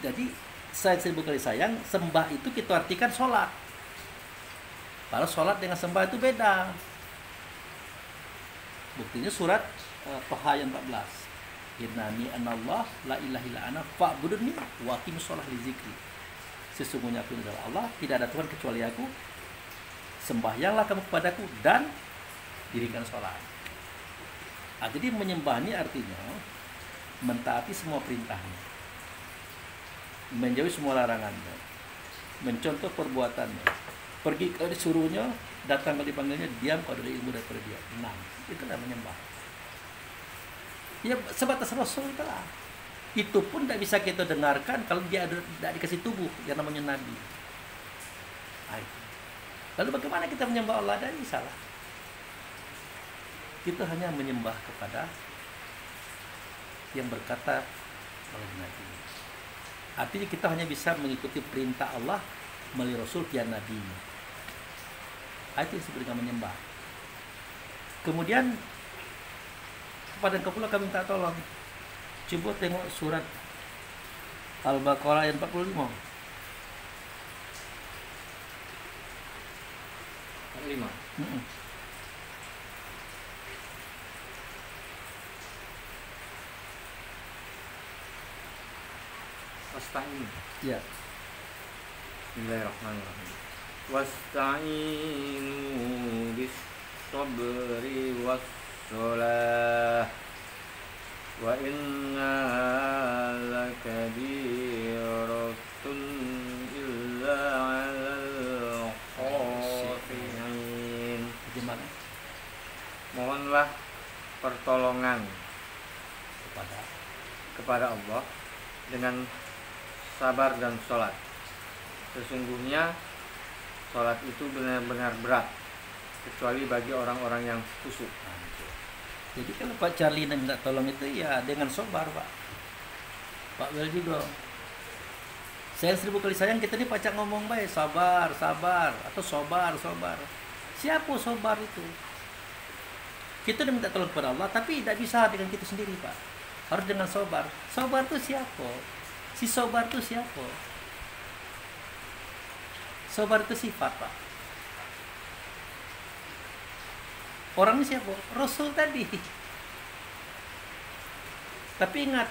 Jadi sayang 1000 kali sayang, sembah itu kita artikan sholat. Kalau sholat dengan sembah itu beda. Buktinya surat Toha ayat 14. Innani anallah la ilaha illa ana fa'buduni wa aqimus shalah li dzikri. Sesungguhnya aku adalah Allah, tidak ada Tuhan kecuali aku. Sembahyanglah kamu kepadaku dan dirikan sholat. Nah, jadi menyembah ini artinya mentaati semua perintahnya, menjauhi semua larangannya, mencontoh perbuatannya, pergi kalau disuruhnya, datang kalau dipanggilnya, diam kalau ada ilmu daripada dia. 6. Itulah menyembah. Ya sebatas Rasul itulah. Itu pun tidak bisa kita dengarkan kalau dia tidak dikasih tubuh yang namanya Nabi. Nah, itu. Lalu bagaimana kita menyembah Allah? Dari salah. Kita hanya menyembah kepada yang berkata oleh Nabi. Artinya kita hanya bisa mengikuti perintah Allah melalui Rasul dan Nabi. Itu disebut dengan menyembah. Kemudian kepada engkau pula kami minta tolong. Coba tengok surat Al-Baqarah ayat 45. 5. Wasta'in. Ya. Bismillahirrahmanirrahim. Wasta'inu bis sabri was shalah wa inna lakabiratun illa 'alal khashi'in. Bagaimana? Mohonlah pertolongan kepada Allah dengan sabar dan sholat. Sesungguhnya sholat itu benar-benar berat, kecuali bagi orang-orang yang khusyuk. Jadi kalau Pak Charlie minta tolong itu ya dengan sabar, Pak. Pak Wel juga. Sayang 1000 kali sayang, kita ini pacak ngomong baik, sabar, atau sobar. Siapa sobar itu? Kita udah minta tolong kepada Allah, tapi tidak bisa dengan kita sendiri, Pak. Harus dengan sobar. Sobar itu siapa? Si sobar itu siapa? Sobar itu sifat, Pak. Orangnya siapa? Rasul tadi. Tapi ingat,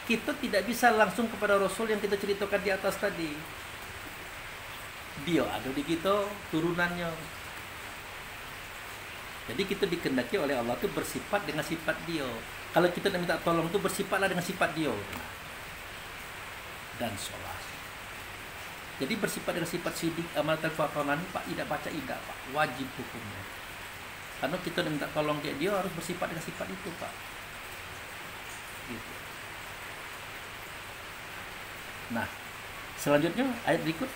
kita tidak bisa langsung kepada Rasul yang kita ceritakan di atas tadi. Dia ada di kita, turunannya. Jadi kita dikehendaki oleh Allah tuh bersifat dengan sifat Dia. Kalau kita nak minta tolong tuh bersifatlah dengan sifat Dia. Dan sholat. Jadi bersifat dengan sifat sidik amal terfakonan Pak, tidak baca tidak Pak, wajib hukumnya. Karena kita minta tolong kayak Dia harus bersifat dengan sifat itu Pak. Gitu. Nah, selanjutnya ayat berikut.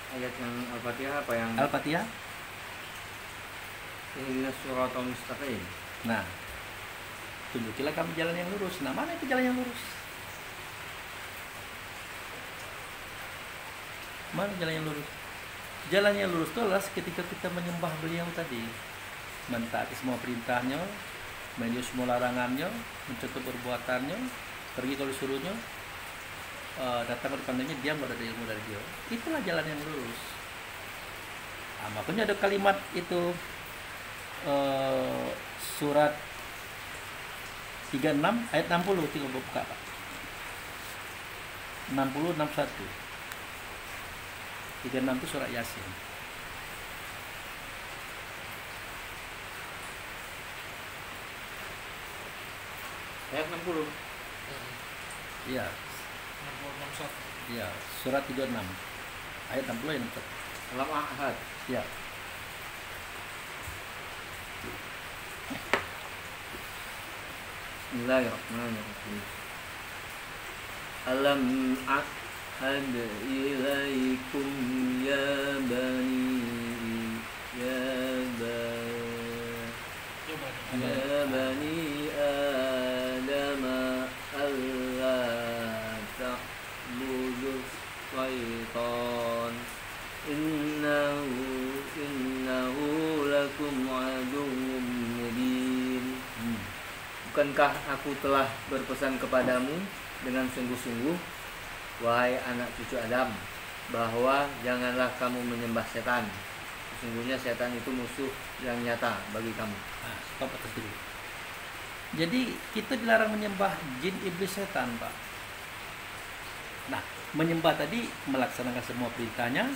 Ayat yang Al-Fatihah apa yang Al-Fatihah. Ihdinas siratal mustaqim. Nah, tunjukilah kami jalan yang lurus. Nah, mana itu jalan yang lurus? Mana jalan yang lurus? Jalan yang lurus itu adalah ketika kita menyembah Beliau tadi, mentaati semua perintahnya, menjauhi semua larangannya, mencontoh perbuatannya, pergi kalau disuruhnya, datang kalau dipanggilnya, diam kalau ada ilmu dari Dia. Itulah jalan yang lurus. Nah, makanya ada kalimat itu surat 36 ayat 60, tinggal buka Pak. 60 61. 36 itu surat Yasin. Ayat 60. Iya. 61. Iya, surat 36. Ayat 60 yang tetap. Salam ahad. Iya. Bismillahirrahmanirrahim. Alam ahad ilaikum ya bani ya bani Adam alla ta'budu syaitan innahu lakum aduwwum mubin. Bukankah aku telah berpesan kepadamu dengan sungguh-sungguh, wahai anak cucu Adam, bahwa janganlah kamu menyembah setan. Sesungguhnya setan itu musuh yang nyata bagi kamu. Nah, stop atas dulu. Jadi kita dilarang menyembah jin, iblis, setan, Pak. Nah, menyembah tadi melaksanakan semua perintahnya,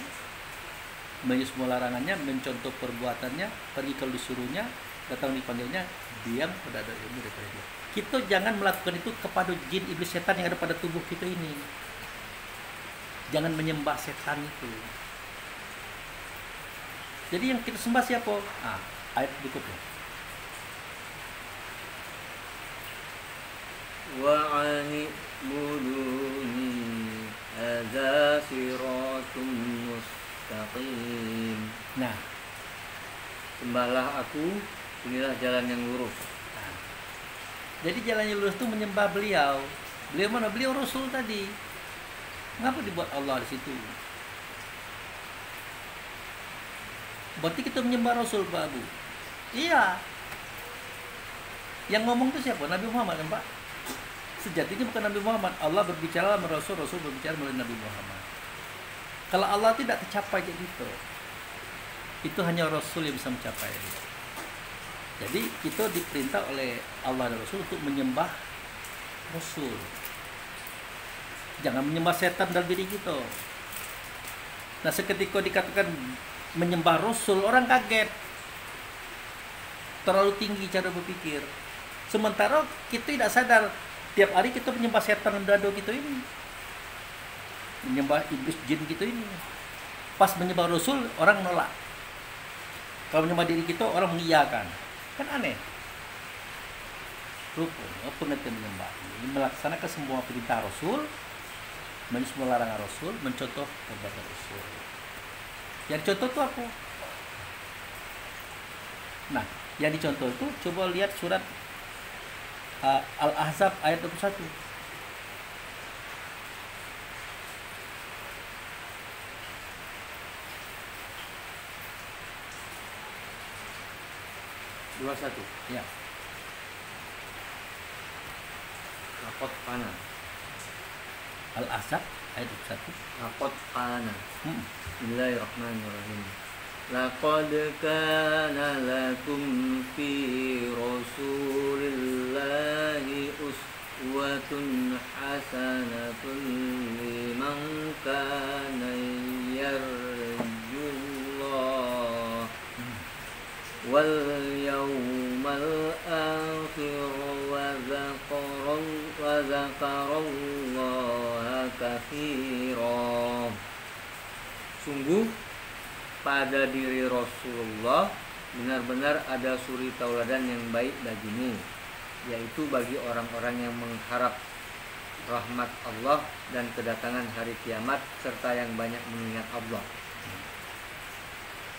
menjauhi semua larangannya, mencontoh perbuatannya, pergi kalau disuruhnya, datang dipanggilnya, diam pada ada ilmu daripada Dia. Kita jangan melakukan itu kepada jin, iblis, setan yang ada pada tubuh kita ini. Jangan menyembah setan itu. Jadi yang kita sembah siapa? Ah, ayat berikutnya. Wa'ani buduni hadza siratum mustaqim. Nah, Sembahlah aku, inilah jalan yang lurus. nah, jadi jalan yang lurus itu menyembah Beliau. Beliau mana? Beliau Rasul tadi. Kenapa dibuat Allah di situ? Berarti kita menyembah Rasul, Pak Abu. Iya. Yang ngomong itu siapa? Nabi Muhammad, kan, Pak? Sejatinya bukan Nabi Muhammad. Allah berbicara melalui Rasul, Rasul berbicara melalui Nabi Muhammad. Kalau Allah tidak tercapai kayak gitu, itu hanya Rasul yang bisa mencapai. Jadi kita diperintah oleh Allah dan Rasul untuk menyembah Rasul. Jangan menyembah setan dalam diri kita. Nah, seketika dikatakan menyembah Rasul, orang kaget. Terlalu tinggi cara berpikir. Sementara kita tidak sadar, tiap hari kita menyembah setan dan dado kita ini. Menyembah iblis, jin kita ini. Pas menyembah Rasul, orang nolak. Kalau menyembah diri kita, orang mengiyakan. Kan aneh. Rupanya pengertian menyembah ini melaksanakan semua perintah Rasul, menjauhi semua larangan Rasul, mencontoh perbuatan Rasul. Yang contoh itu apa? Nah, yang dicontoh itu coba lihat surat Al-Ahzab ayat 21. Ya. Ya. Lapot pana. Al-Ahzab ayat 21. Lapot pana. Hmm. Bismillahirrahmanirrahim. Laqad kana lakum fi Rasulillahi uswatun hasanatun liman kana yarju واليوم الآخر وذكر الله كثيرا. Sungguh pada diri Rasulullah benar-benar ada suri tauladan yang baik bagimu, yaitu bagi orang-orang yang mengharap rahmat Allah dan kedatangan hari kiamat serta yang banyak mengingat Allah.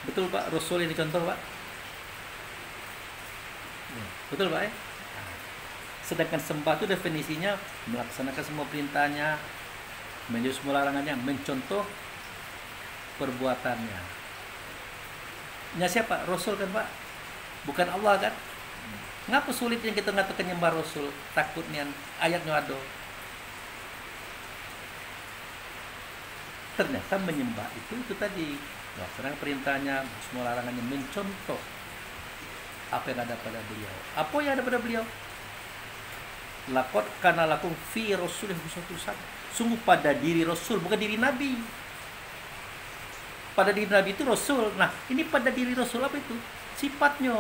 Betul Pak, Rasul ini contoh Pak. Betul Pak ya? Sedangkan sembah itu definisinya melaksanakan semua perintahnya, menjauhi semua larangannya, mencontoh perbuatannya. Nya siapa? Rasul kan Pak? Bukan Allah kan? Ngapa sulitnya kita ngatakan nyembah Rasul? Takutnya ayatnya ada. Ternyata menyembah itu tadi melaksanakan perintahnya, semua larangannya, mencontoh apa yang ada pada beliau. Apa yang ada pada beliau? Laqad kana lakum fi rasulih uswatun hasanah. Sungguh pada diri Rasul, bukan diri Nabi. Pada diri Nabi itu Rasul. Nah, ini pada diri Rasul apa itu? Sifatnya.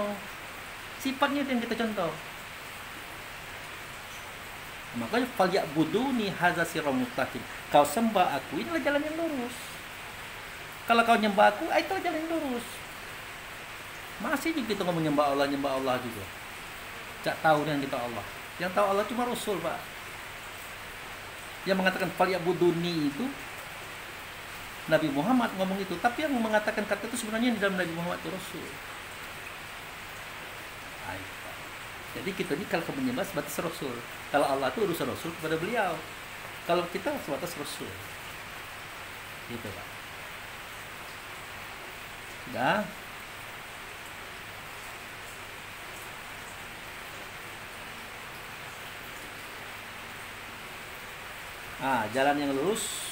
Sifatnya itu yang kita contoh. Makanya falya'buduni hadza sirrun mustaqim. Kau sembah aku, inilah jalan yang lurus. Kalau kau nyembah aku, itulah jalan yang lurus. Masih juga kita ngomong nyembah Allah juga. Tak tahu yang kita Allah. Yang tahu Allah cuma Rasul, Pak. Yang mengatakan falya'buduni itu Nabi Muhammad ngomong itu, tapi yang mengatakan kata itu sebenarnya di dalam Nabi Muhammad itu Rasul. Jadi kita ini kalau menyembah sebatas Rasul. Kalau Allah itu urusan Rasul kepada beliau. Kalau kita sebatas Rasul. Gitu Pak. Sudah. Jalan yang lurus.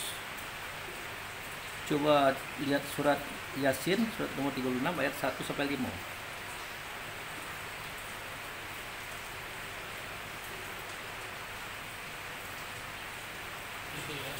Coba lihat surat Yasin, surat nomor 36 ayat 1 sampai 5. Itu ya,